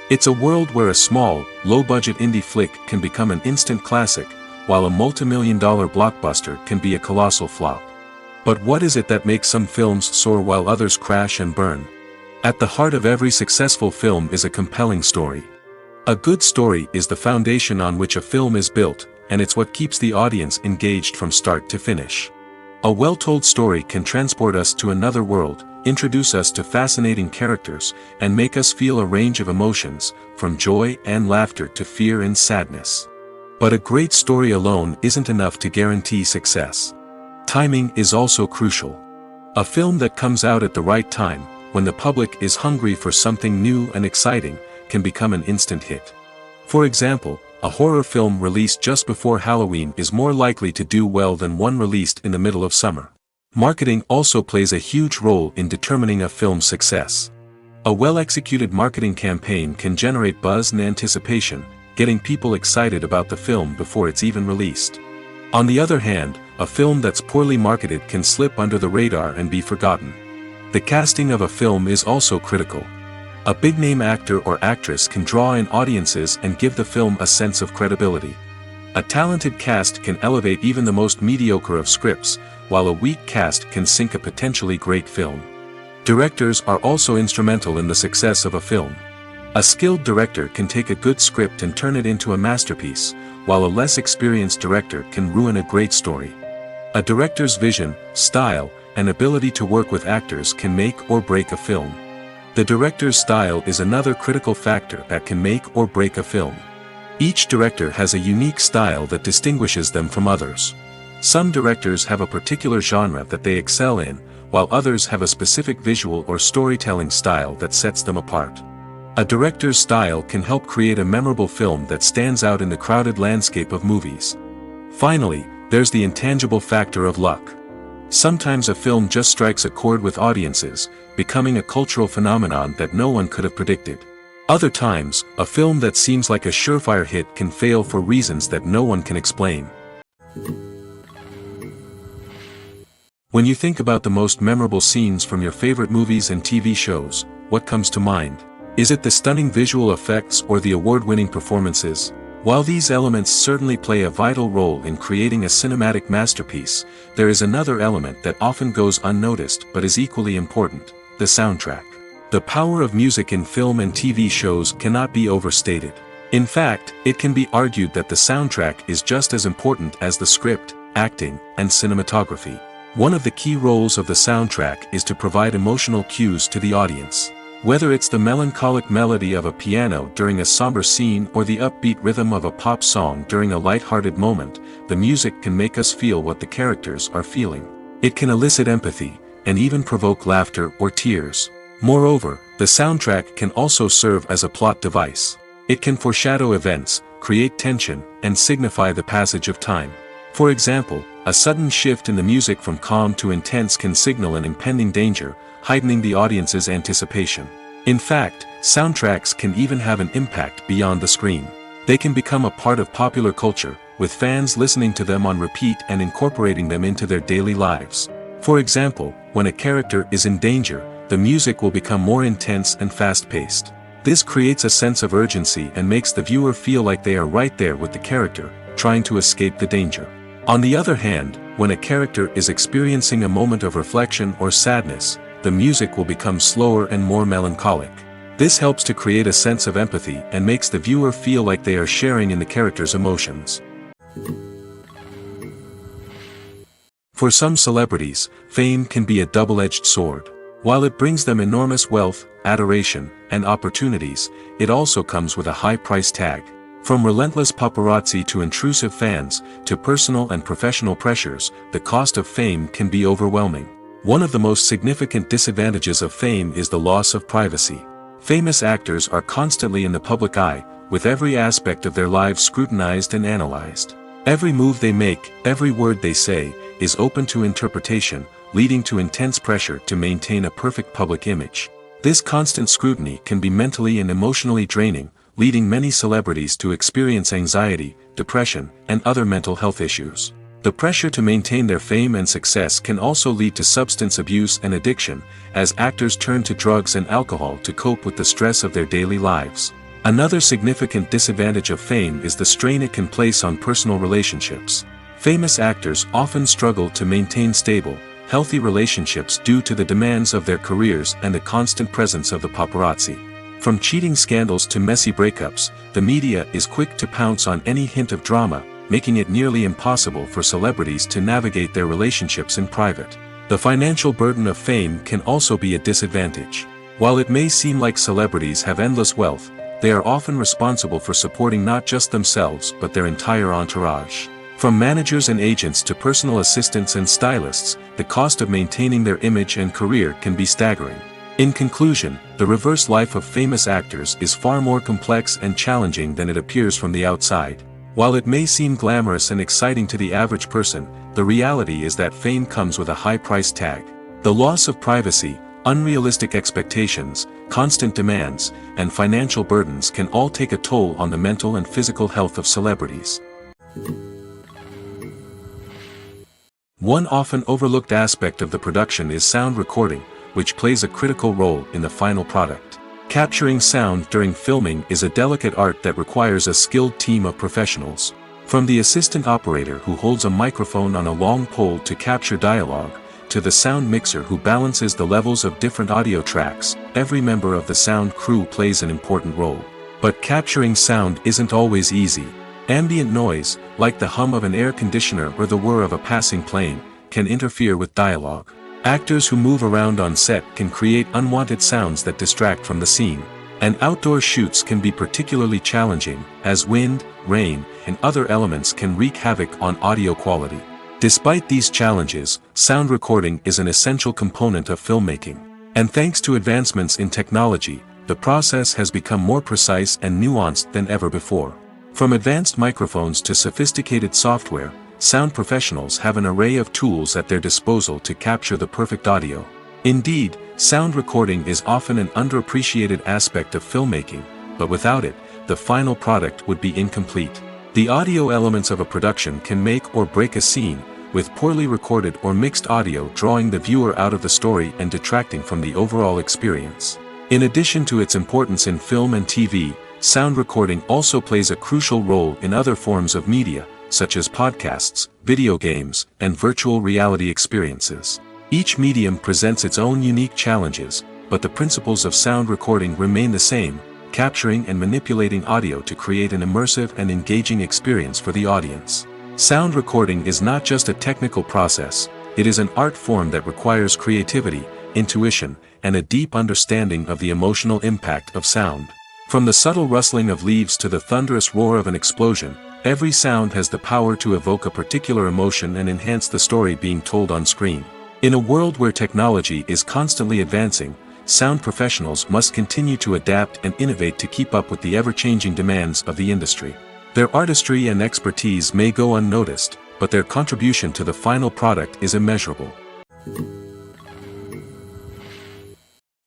It's a world where a small, low-budget indie flick can become an instant classic, while a multi-million-dollar blockbuster can be a colossal flop. But what is it that makes some films soar while others crash and burn? At the heart of every successful film is a compelling story. A good story is the foundation on which a film is built, and it's what keeps the audience engaged from start to finish. A well-told story can transport us to another world, introduce us to fascinating characters, and make us feel a range of emotions, from joy and laughter to fear and sadness. But a great story alone isn't enough to guarantee success. Timing is also crucial. A film that comes out at the right time, when the public is hungry for something new and exciting, can become an instant hit. For example, a horror film released just before Halloween is more likely to do well than one released in the middle of summer. Marketing also plays a huge role in determining a film's success. A well-executed marketing campaign can generate buzz and anticipation, getting people excited about the film before it's even released. On the other hand, a film that's poorly marketed can slip under the radar and be forgotten. The casting of a film is also critical. A big-name actor or actress can draw in audiences and give the film a sense of credibility. A talented cast can elevate even the most mediocre of scripts, while a weak cast can sink a potentially great film. Directors are also instrumental in the success of a film. A skilled director can take a good script and turn it into a masterpiece, while a less experienced director can ruin a great story. A director's vision, style, and ability to work with actors can make or break a film. The director's style is another critical factor that can make or break a film. Each director has a unique style that distinguishes them from others. Some directors have a particular genre that they excel in, while others have a specific visual or storytelling style that sets them apart. A director's style can help create a memorable film that stands out in the crowded landscape of movies. Finally, there's the intangible factor of luck. Sometimes a film just strikes a chord with audiences, becoming a cultural phenomenon that no one could have predicted. Other times, a film that seems like a surefire hit can fail for reasons that no one can explain. When you think about the most memorable scenes from your favorite movies and TV shows, what comes to mind? Is it the stunning visual effects or the award-winning performances? While these elements certainly play a vital role in creating a cinematic masterpiece, there is another element that often goes unnoticed but is equally important: the soundtrack. The power of music in film and TV shows cannot be overstated. In fact, it can be argued that the soundtrack is just as important as the script, acting, and cinematography. One of the key roles of the soundtrack is to provide emotional cues to the audience. Whether it's the melancholic melody of a piano during a somber scene or the upbeat rhythm of a pop song during a light-hearted moment, the music can make us feel what the characters are feeling. It can elicit empathy, and even provoke laughter or tears. Moreover, the soundtrack can also serve as a plot device. It can foreshadow events, create tension, and signify the passage of time. For example, a sudden shift in the music from calm to intense can signal an impending danger, heightening the audience's anticipation. In fact, soundtracks can even have an impact beyond the screen. They can become a part of popular culture, with fans listening to them on repeat and incorporating them into their daily lives. For example, when a character is in danger, the music will become more intense and fast-paced. This creates a sense of urgency and makes the viewer feel like they are right there with the character, trying to escape the danger. On the other hand, when a character is experiencing a moment of reflection or sadness, the music will become slower and more melancholic. This helps to create a sense of empathy and makes the viewer feel like they are sharing in the character's emotions. For some celebrities, fame can be a double-edged sword. While it brings them enormous wealth, adoration, and opportunities, it also comes with a high price tag. From relentless paparazzi to intrusive fans, to personal and professional pressures, the cost of fame can be overwhelming. One of the most significant disadvantages of fame is the loss of privacy. Famous actors are constantly in the public eye, with every aspect of their lives scrutinized and analyzed. Every move they make, every word they say, is open to interpretation, leading to intense pressure to maintain a perfect public image. This constant scrutiny can be mentally and emotionally draining, leading many celebrities to experience anxiety, depression, and other mental health issues. The pressure to maintain their fame and success can also lead to substance abuse and addiction, as actors turn to drugs and alcohol to cope with the stress of their daily lives. Another significant disadvantage of fame is the strain it can place on personal relationships. Famous actors often struggle to maintain stable, healthy relationships due to the demands of their careers and the constant presence of the paparazzi. From cheating scandals to messy breakups, the media is quick to pounce on any hint of drama, making it nearly impossible for celebrities to navigate their relationships in private. The financial burden of fame can also be a disadvantage. While it may seem like celebrities have endless wealth, they are often responsible for supporting not just themselves but their entire entourage. From managers and agents to personal assistants and stylists, the cost of maintaining their image and career can be staggering. In conclusion, the reverse life of famous actors is far more complex and challenging than it appears from the outside. While it may seem glamorous and exciting to the average person, the reality is that fame comes with a high price tag. The loss of privacy, unrealistic expectations, constant demands, and financial burdens can all take a toll on the mental and physical health of celebrities. One often overlooked aspect of the production is sound recording, which plays a critical role in the final product. Capturing sound during filming is a delicate art that requires a skilled team of professionals. From the assistant operator who holds a microphone on a long pole to capture dialogue, to the sound mixer who balances the levels of different audio tracks, every member of the sound crew plays an important role. But capturing sound isn't always easy. Ambient noise, like the hum of an air conditioner or the whir of a passing plane, can interfere with dialogue. Actors who move around on set can create unwanted sounds that distract from the scene. And outdoor shoots can be particularly challenging, as wind, rain, and other elements can wreak havoc on audio quality. Despite these challenges, sound recording is an essential component of filmmaking. And thanks to advancements in technology, the process has become more precise and nuanced than ever before. From advanced microphones to sophisticated software, sound professionals have an array of tools at their disposal to capture the perfect audio. Indeed, sound recording is often an underappreciated aspect of filmmaking, but without it, the final product would be incomplete. The audio elements of a production can make or break a scene, with poorly recorded or mixed audio drawing the viewer out of the story and detracting from the overall experience. In addition to its importance in film and TV, sound recording also plays a crucial role in other forms of media, such as podcasts, video games, and virtual reality experiences. Each medium presents its own unique challenges, but the principles of sound recording remain the same, capturing and manipulating audio to create an immersive and engaging experience for the audience. Sound recording is not just a technical process, it is an art form that requires creativity, intuition, and a deep understanding of the emotional impact of sound. From the subtle rustling of leaves to the thunderous roar of an explosion, every sound has the power to evoke a particular emotion and enhance the story being told on screen. In a world where technology is constantly advancing, sound professionals must continue to adapt and innovate to keep up with the ever-changing demands of the industry. Their artistry and expertise may go unnoticed, but their contribution to the final product is immeasurable.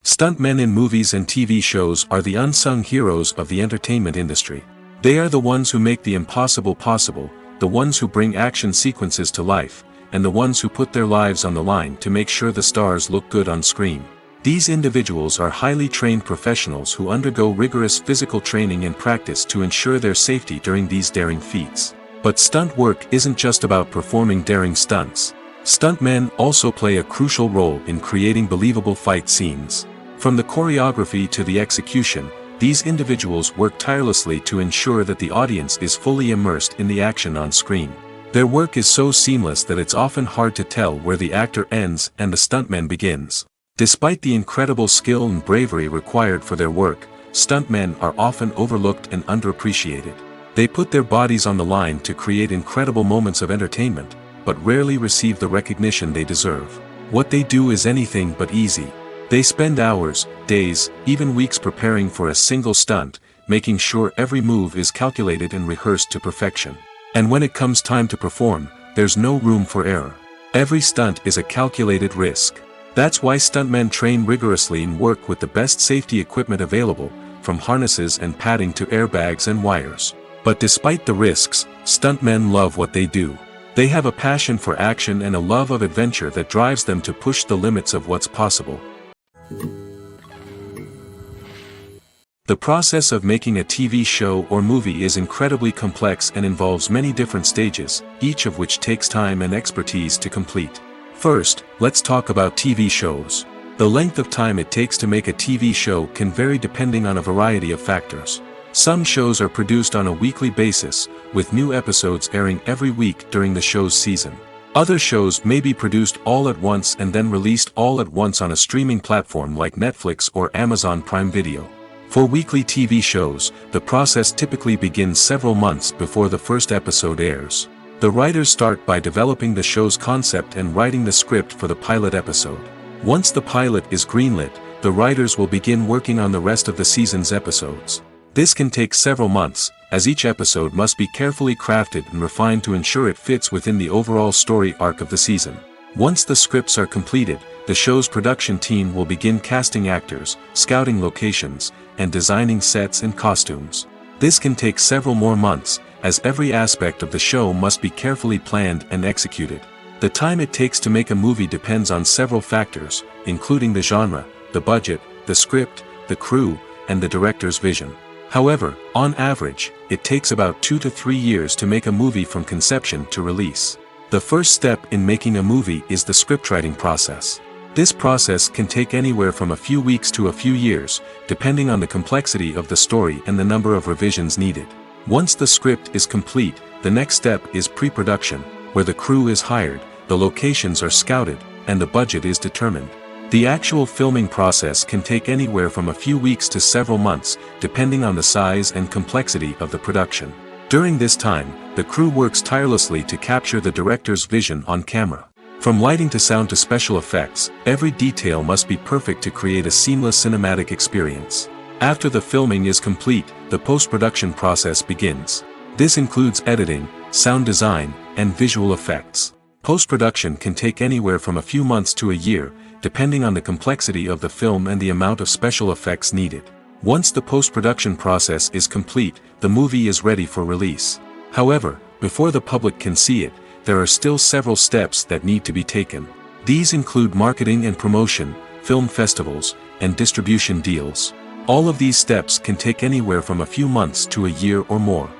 Stuntmen in movies and TV shows are the unsung heroes of the entertainment industry. They are the ones who make the impossible possible, the ones who bring action sequences to life, and the ones who put their lives on the line to make sure the stars look good on screen. These individuals are highly trained professionals who undergo rigorous physical training and practice to ensure their safety during these daring feats. But stunt work isn't just about performing daring stunts. Stuntmen also play a crucial role in creating believable fight scenes. From the choreography to the execution, these individuals work tirelessly to ensure that the audience is fully immersed in the action on screen. Their work is so seamless that it's often hard to tell where the actor ends and the stuntman begins. Despite the incredible skill and bravery required for their work, stuntmen are often overlooked and underappreciated. They put their bodies on the line to create incredible moments of entertainment, but rarely receive the recognition they deserve. What they do is anything but easy. They spend hours, days, even weeks preparing for a single stunt, making sure every move is calculated and rehearsed to perfection. And when it comes time to perform, there's no room for error. Every stunt is a calculated risk. That's why stuntmen train rigorously and work with the best safety equipment available, from harnesses and padding to airbags and wires. But despite the risks, stuntmen love what they do. They have a passion for action and a love of adventure that drives them to push the limits of what's possible. The process of making a TV show or movie is incredibly complex and involves many different stages, each of which takes time and expertise to complete. First, let's talk about TV shows. The length of time it takes to make a TV show can vary depending on a variety of factors. Some shows are produced on a weekly basis, with new episodes airing every week during the show's season. Other shows may be produced all at once and then released all at once on a streaming platform like Netflix or Amazon Prime Video. For weekly TV shows, the process typically begins several months before the first episode airs. The writers start by developing the show's concept and writing the script for the pilot episode. Once the pilot is greenlit, the writers will begin working on the rest of the season's episodes. This can take several months, as each episode must be carefully crafted and refined to ensure it fits within the overall story arc of the season. Once the scripts are completed, the show's production team will begin casting actors, scouting locations, and designing sets and costumes. This can take several more months, as every aspect of the show must be carefully planned and executed. The time it takes to make a movie depends on several factors, including the genre, the budget, the script, the crew, and the director's vision. However, on average, it takes about 2 to 3 years to make a movie from conception to release. The first step in making a movie is the scriptwriting process. This process can take anywhere from a few weeks to a few years, depending on the complexity of the story and the number of revisions needed. Once the script is complete, the next step is pre-production, where the crew is hired, the locations are scouted, and the budget is determined. The actual filming process can take anywhere from a few weeks to several months, depending on the size and complexity of the production. During this time, the crew works tirelessly to capture the director's vision on camera. From lighting to sound to special effects, every detail must be perfect to create a seamless cinematic experience. After the filming is complete, the post-production process begins. This includes editing, sound design, and visual effects. Post-production can take anywhere from a few months to a year, depending on the complexity of the film and the amount of special effects needed. Once the post-production process is complete, the movie is ready for release. However, before the public can see it, there are still several steps that need to be taken. These include marketing and promotion, film festivals, and distribution deals. All of these steps can take anywhere from a few months to a year or more.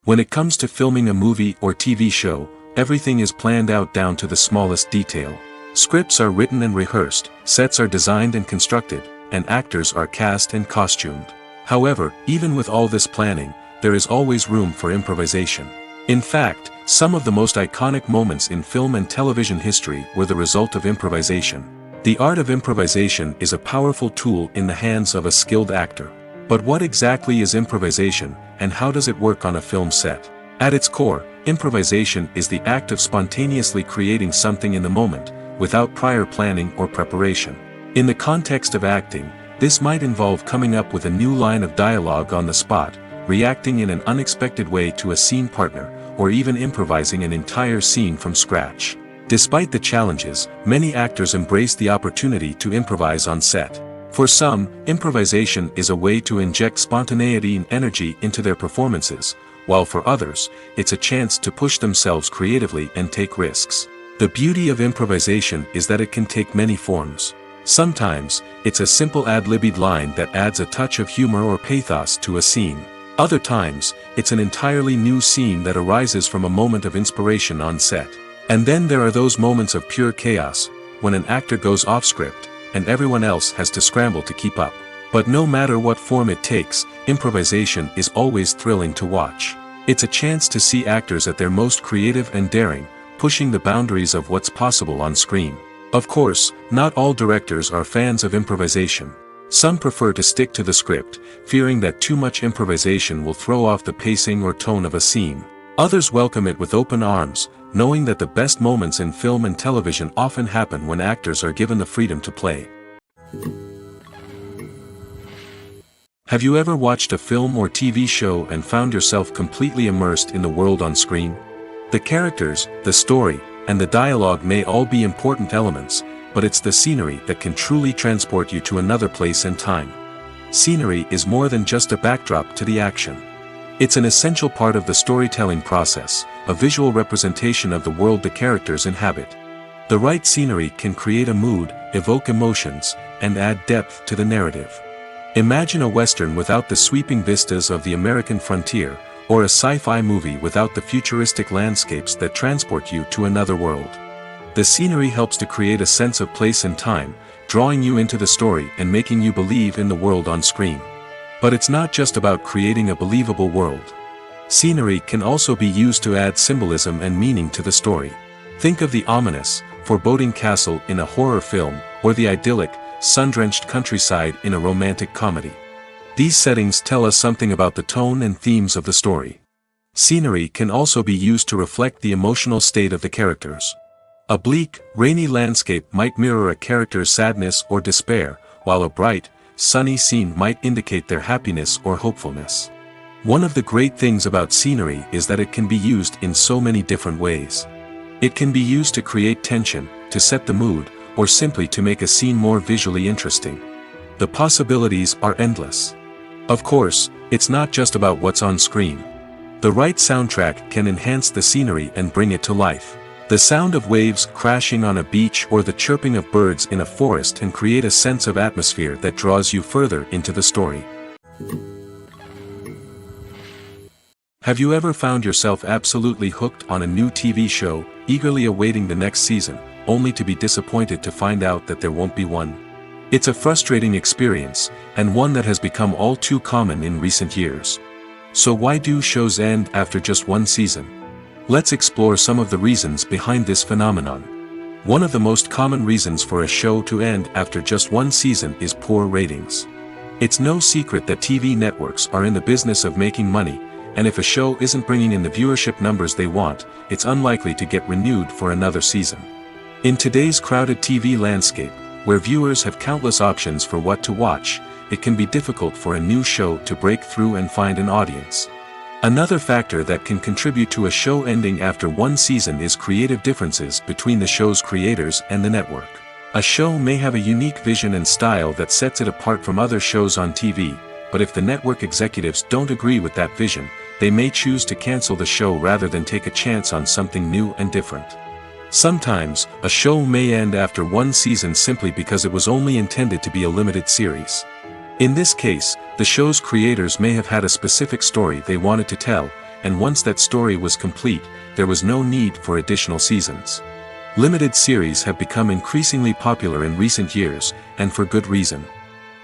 When it comes to filming a movie or TV show, everything is planned out down to the smallest detail. Scripts are written and rehearsed, sets are designed and constructed, and actors are cast and costumed. However, even with all this planning, there is always room for improvisation. In fact, some of the most iconic moments in film and television history were the result of improvisation. The art of improvisation is a powerful tool in the hands of a skilled actor. But what exactly is improvisation, and how does it work on a film set? At its core, improvisation is the act of spontaneously creating something in the moment, without prior planning or preparation. In the context of acting, this might involve coming up with a new line of dialogue on the spot, reacting in an unexpected way to a scene partner, or even improvising an entire scene from scratch. Despite the challenges, many actors embrace the opportunity to improvise on set. For some, improvisation is a way to inject spontaneity and energy into their performances, while for others, it's a chance to push themselves creatively and take risks. The beauty of improvisation is that it can take many forms. Sometimes, it's a simple ad-libbed line that adds a touch of humor or pathos to a scene. Other times, it's an entirely new scene that arises from a moment of inspiration on set. And then there are those moments of pure chaos, when an actor goes off script, and everyone else has to scramble to keep up. But no matter what form it takes, improvisation is always thrilling to watch. It's a chance to see actors at their most creative and daring, pushing the boundaries of what's possible on screen. Of course, not all directors are fans of improvisation. Some prefer to stick to the script, fearing that too much improvisation will throw off the pacing or tone of a scene. Others welcome it with open arms, knowing that the best moments in film and television often happen when actors are given the freedom to play. Have you ever watched a film or TV show and found yourself completely immersed in the world on screen? The characters, the story, and the dialogue may all be important elements, but it's the scenery that can truly transport you to another place and time. Scenery is more than just a backdrop to the action. It's an essential part of the storytelling process, a visual representation of the world the characters inhabit. The right scenery can create a mood, evoke emotions, and add depth to the narrative. Imagine a Western without the sweeping vistas of the American frontier, or a sci-fi movie without the futuristic landscapes that transport you to another world. The scenery helps to create a sense of place and time, drawing you into the story and making you believe in the world on screen. But it's not just about creating a believable world. Scenery can also be used to add symbolism and meaning to the story. Think of the ominous, foreboding castle in a horror film, or the idyllic, sun-drenched countryside in a romantic comedy. These settings tell us something about the tone and themes of the story. Scenery can also be used to reflect the emotional state of the characters. A bleak, rainy landscape might mirror a character's sadness or despair, while a bright, sunny scene might indicate their happiness or hopefulness. One of the great things about scenery is that it can be used in so many different ways. It can be used to create tension, to set the mood, or simply to make a scene more visually interesting. The possibilities are endless. Of course, it's not just about what's on screen. The right soundtrack can enhance the scenery and bring it to life. The sound of waves crashing on a beach or the chirping of birds in a forest can create a sense of atmosphere that draws you further into the story. Have you ever found yourself absolutely hooked on a new TV show, eagerly awaiting the next season, only to be disappointed to find out that there won't be one? It's a frustrating experience, and one that has become all too common in recent years. So why do shows end after just one season? Let's explore some of the reasons behind this phenomenon. One of the most common reasons for a show to end after just one season is poor ratings. It's no secret that TV networks are in the business of making money, and if a show isn't bringing in the viewership numbers they want, it's unlikely to get renewed for another season. In today's crowded TV landscape, where viewers have countless options for what to watch, it can be difficult for a new show to break through and find an audience. Another factor that can contribute to a show ending after one season is creative differences between the show's creators and the network. A show may have a unique vision and style that sets it apart from other shows on TV, but if the network executives don't agree with that vision, they may choose to cancel the show rather than take a chance on something new and different. Sometimes, a show may end after one season simply because it was only intended to be a limited series. In this case, the show's creators may have had a specific story they wanted to tell, and once that story was complete, there was no need for additional seasons. Limited series have become increasingly popular in recent years, and for good reason.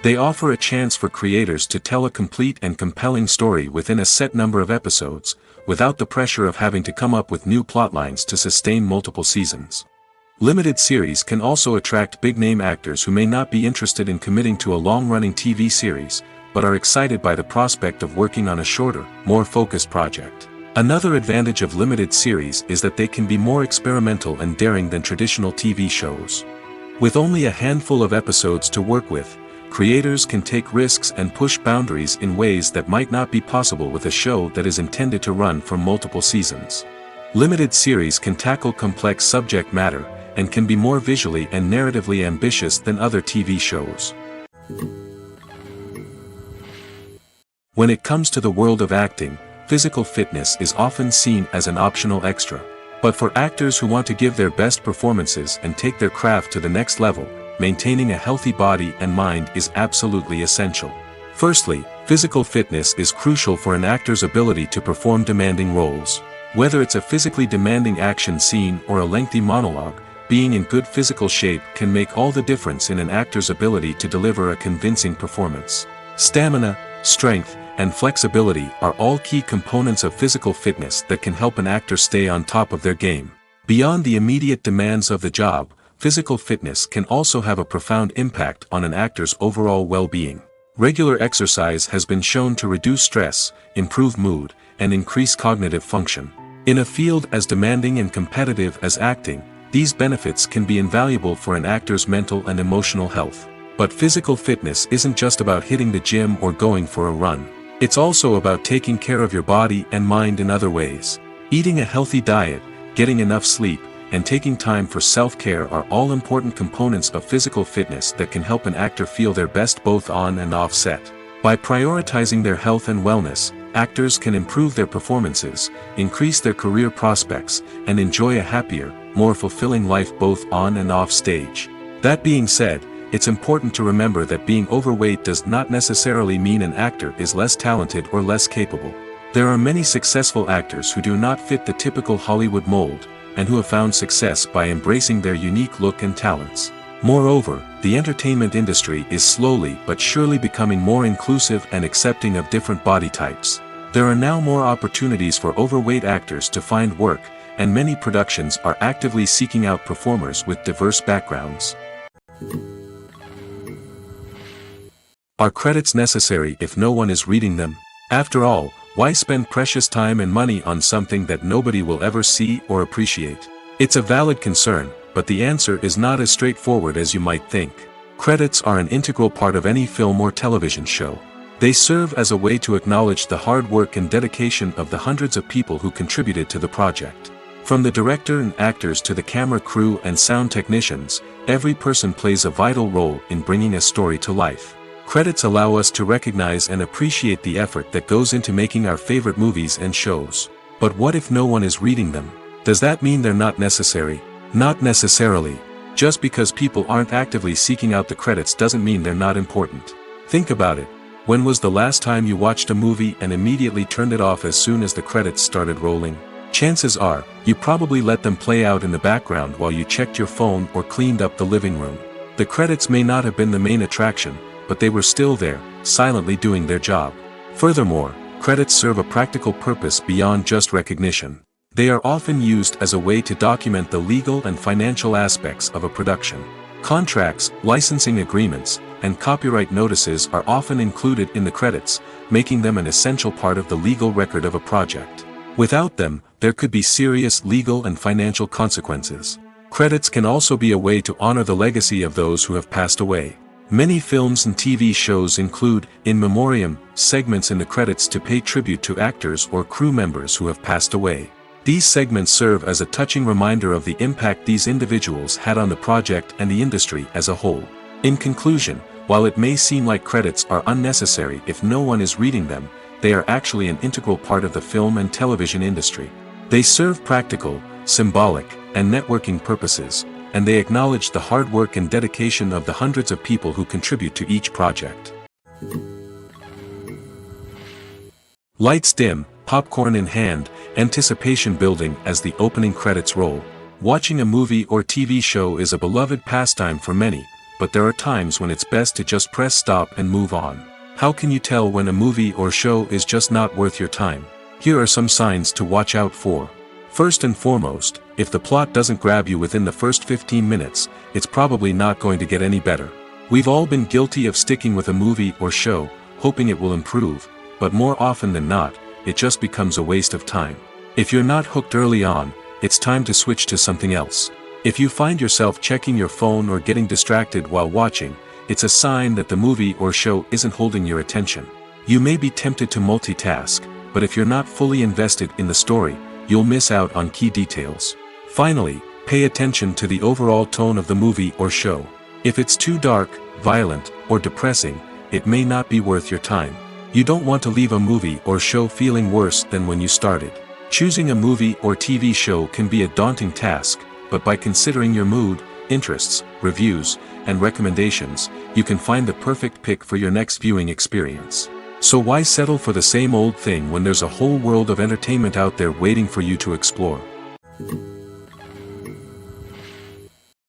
They offer a chance for creators to tell a complete and compelling story within a set number of episodes, without the pressure of having to come up with new plotlines to sustain multiple seasons. Limited series can also attract big-name actors who may not be interested in committing to a long-running TV series, but are excited by the prospect of working on a shorter, more focused project. Another advantage of limited series is that they can be more experimental and daring than traditional TV shows. With only a handful of episodes to work with, creators can take risks and push boundaries in ways that might not be possible with a show that is intended to run for multiple seasons. Limited series can tackle complex subject matter, and can be more visually and narratively ambitious than other TV shows. When it comes to the world of acting, physical fitness is often seen as an optional extra. But for actors who want to give their best performances and take their craft to the next level, maintaining a healthy body and mind is absolutely essential. Firstly, physical fitness is crucial for an actor's ability to perform demanding roles. Whether it's a physically demanding action scene or a lengthy monologue, being in good physical shape can make all the difference in an actor's ability to deliver a convincing performance. Stamina, strength, and flexibility are all key components of physical fitness that can help an actor stay on top of their game. Beyond the immediate demands of the job, physical fitness can also have a profound impact on an actor's overall well-being. Regular exercise has been shown to reduce stress, improve mood, and increase cognitive function. In a field as demanding and competitive as acting, these benefits can be invaluable for an actor's mental and emotional health. But physical fitness isn't just about hitting the gym or going for a run. It's also about taking care of your body and mind in other ways. Eating a healthy diet, getting enough sleep, and taking time for self-care are all important components of physical fitness that can help an actor feel their best both on and off set. By prioritizing their health and wellness, actors can improve their performances, increase their career prospects, and enjoy a happier, more fulfilling life both on and off stage. That being said, it's important to remember that being overweight does not necessarily mean an actor is less talented or less capable. There are many successful actors who do not fit the typical Hollywood mold, and who have found success by embracing their unique look and talents. Moreover, the entertainment industry is slowly but surely becoming more inclusive and accepting of different body types. There are now more opportunities for overweight actors to find work, and many productions are actively seeking out performers with diverse backgrounds. Are credits necessary if no one is reading them? After all, why spend precious time and money on something that nobody will ever see or appreciate? It's a valid concern, but the answer is not as straightforward as you might think. Credits are an integral part of any film or television show. They serve as a way to acknowledge the hard work and dedication of the hundreds of people who contributed to the project. From the director and actors to the camera crew and sound technicians, every person plays a vital role in bringing a story to life. Credits allow us to recognize and appreciate the effort that goes into making our favorite movies and shows. But what if no one is reading them? Does that mean they're not necessary? Not necessarily. Just because people aren't actively seeking out the credits doesn't mean they're not important. Think about it. When was the last time you watched a movie and immediately turned it off as soon as the credits started rolling? Chances are, you probably let them play out in the background while you checked your phone or cleaned up the living room. The credits may not have been the main attraction, but they were still there, silently doing their job. Furthermore, credits serve a practical purpose beyond just recognition. They are often used as a way to document the legal and financial aspects of a production. Contracts, licensing agreements, and copyright notices are often included in the credits, making them an essential part of the legal record of a project. Without them, there could be serious legal and financial consequences. Credits can also be a way to honor the legacy of those who have passed away. Many films and TV shows include, in memoriam, segments in the credits to pay tribute to actors or crew members who have passed away. These segments serve as a touching reminder of the impact these individuals had on the project and the industry as a whole. In conclusion, while it may seem like credits are unnecessary if no one is reading them, they are actually an integral part of the film and television industry. They serve practical, symbolic, and networking purposes, and they acknowledge the hard work and dedication of the hundreds of people who contribute to each project. Lights dim, popcorn in hand, anticipation building as the opening credits roll. Watching a movie or TV show is a beloved pastime for many, but there are times when it's best to just press stop and move on. How can you tell when a movie or show is just not worth your time? Here are some signs to watch out for. First and foremost, if the plot doesn't grab you within the first 15 minutes, it's probably not going to get any better. We've all been guilty of sticking with a movie or show, hoping it will improve, but more often than not, it just becomes a waste of time. If you're not hooked early on, it's time to switch to something else. If you find yourself checking your phone or getting distracted while watching, it's a sign that the movie or show isn't holding your attention. You may be tempted to multitask, but if you're not fully invested in the story, you'll miss out on key details. Finally, pay attention to the overall tone of the movie or show. If it's too dark, violent, or depressing, it may not be worth your time. You don't want to leave a movie or show feeling worse than when you started. Choosing a movie or TV show can be a daunting task, but by considering your mood, interests, reviews, and recommendations, you can find the perfect pick for your next viewing experience. So why settle for the same old thing when there's a whole world of entertainment out there waiting for you to explore?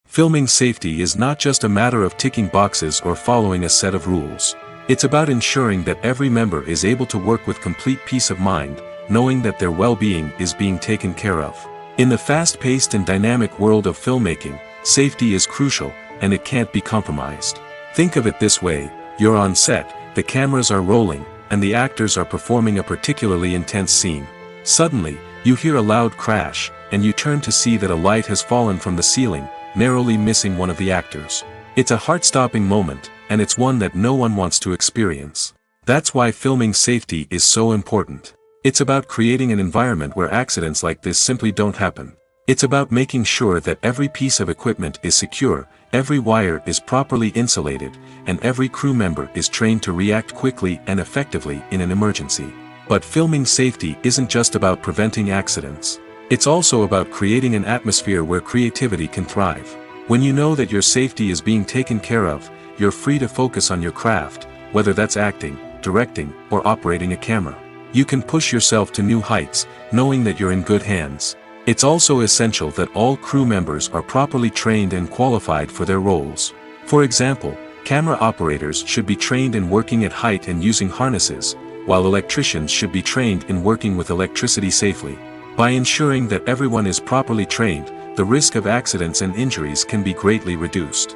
Filming safety is not just a matter of ticking boxes or following a set of rules. It's about ensuring that every member is able to work with complete peace of mind, knowing that their well-being is being taken care of. In the fast-paced and dynamic world of filmmaking, safety is crucial, and it can't be compromised. Think of it this way: you're on set, the cameras are rolling, and the actors are performing a particularly intense scene. Suddenly, you hear a loud crash, and you turn to see that a light has fallen from the ceiling, narrowly missing one of the actors. It's a heart-stopping moment, and it's one that no one wants to experience. That's why filming safety is so important. It's about creating an environment where accidents like this simply don't happen. It's about making sure that every piece of equipment is secure, every wire is properly insulated, and every crew member is trained to react quickly and effectively in an emergency. But filming safety isn't just about preventing accidents. It's also about creating an atmosphere where creativity can thrive. When you know that your safety is being taken care of, you're free to focus on your craft, whether that's acting, directing, or operating a camera. You can push yourself to new heights, knowing that you're in good hands. It's also essential that all crew members are properly trained and qualified for their roles. For example, camera operators should be trained in working at height and using harnesses, while electricians should be trained in working with electricity safely. By ensuring that everyone is properly trained, the risk of accidents and injuries can be greatly reduced.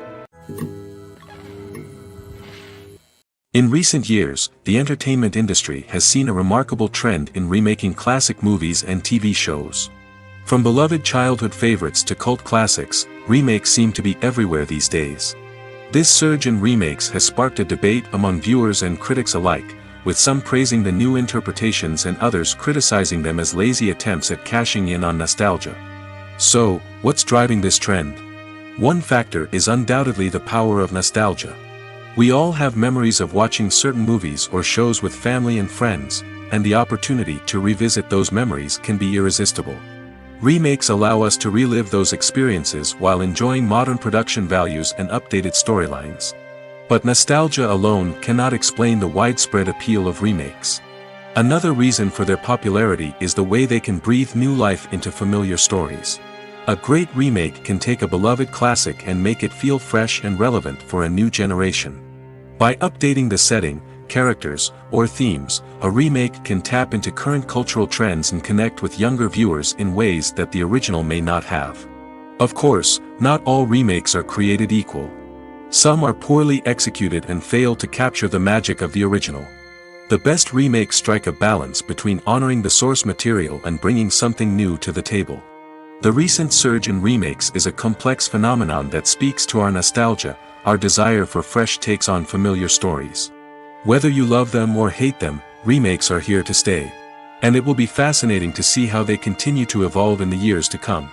In recent years, the entertainment industry has seen a remarkable trend in remaking classic movies and TV shows. From beloved childhood favorites to cult classics, remakes seem to be everywhere these days. This surge in remakes has sparked a debate among viewers and critics alike, with some praising the new interpretations and others criticizing them as lazy attempts at cashing in on nostalgia. So, what's driving this trend? One factor is undoubtedly the power of nostalgia. We all have memories of watching certain movies or shows with family and friends, and the opportunity to revisit those memories can be irresistible. Remakes allow us to relive those experiences while enjoying modern production values and updated storylines. But nostalgia alone cannot explain the widespread appeal of remakes. Another reason for their popularity is the way they can breathe new life into familiar stories. A great remake can take a beloved classic and make it feel fresh and relevant for a new generation. By updating the setting, characters, or themes, a remake can tap into current cultural trends and connect with younger viewers in ways that the original may not have. Of course, not all remakes are created equal. Some are poorly executed and fail to capture the magic of the original. The best remakes strike a balance between honoring the source material and bringing something new to the table. The recent surge in remakes is a complex phenomenon that speaks to our nostalgia, our desire for fresh takes on familiar stories. Whether you love them or hate them, remakes are here to stay. And it will be fascinating to see how they continue to evolve in the years to come.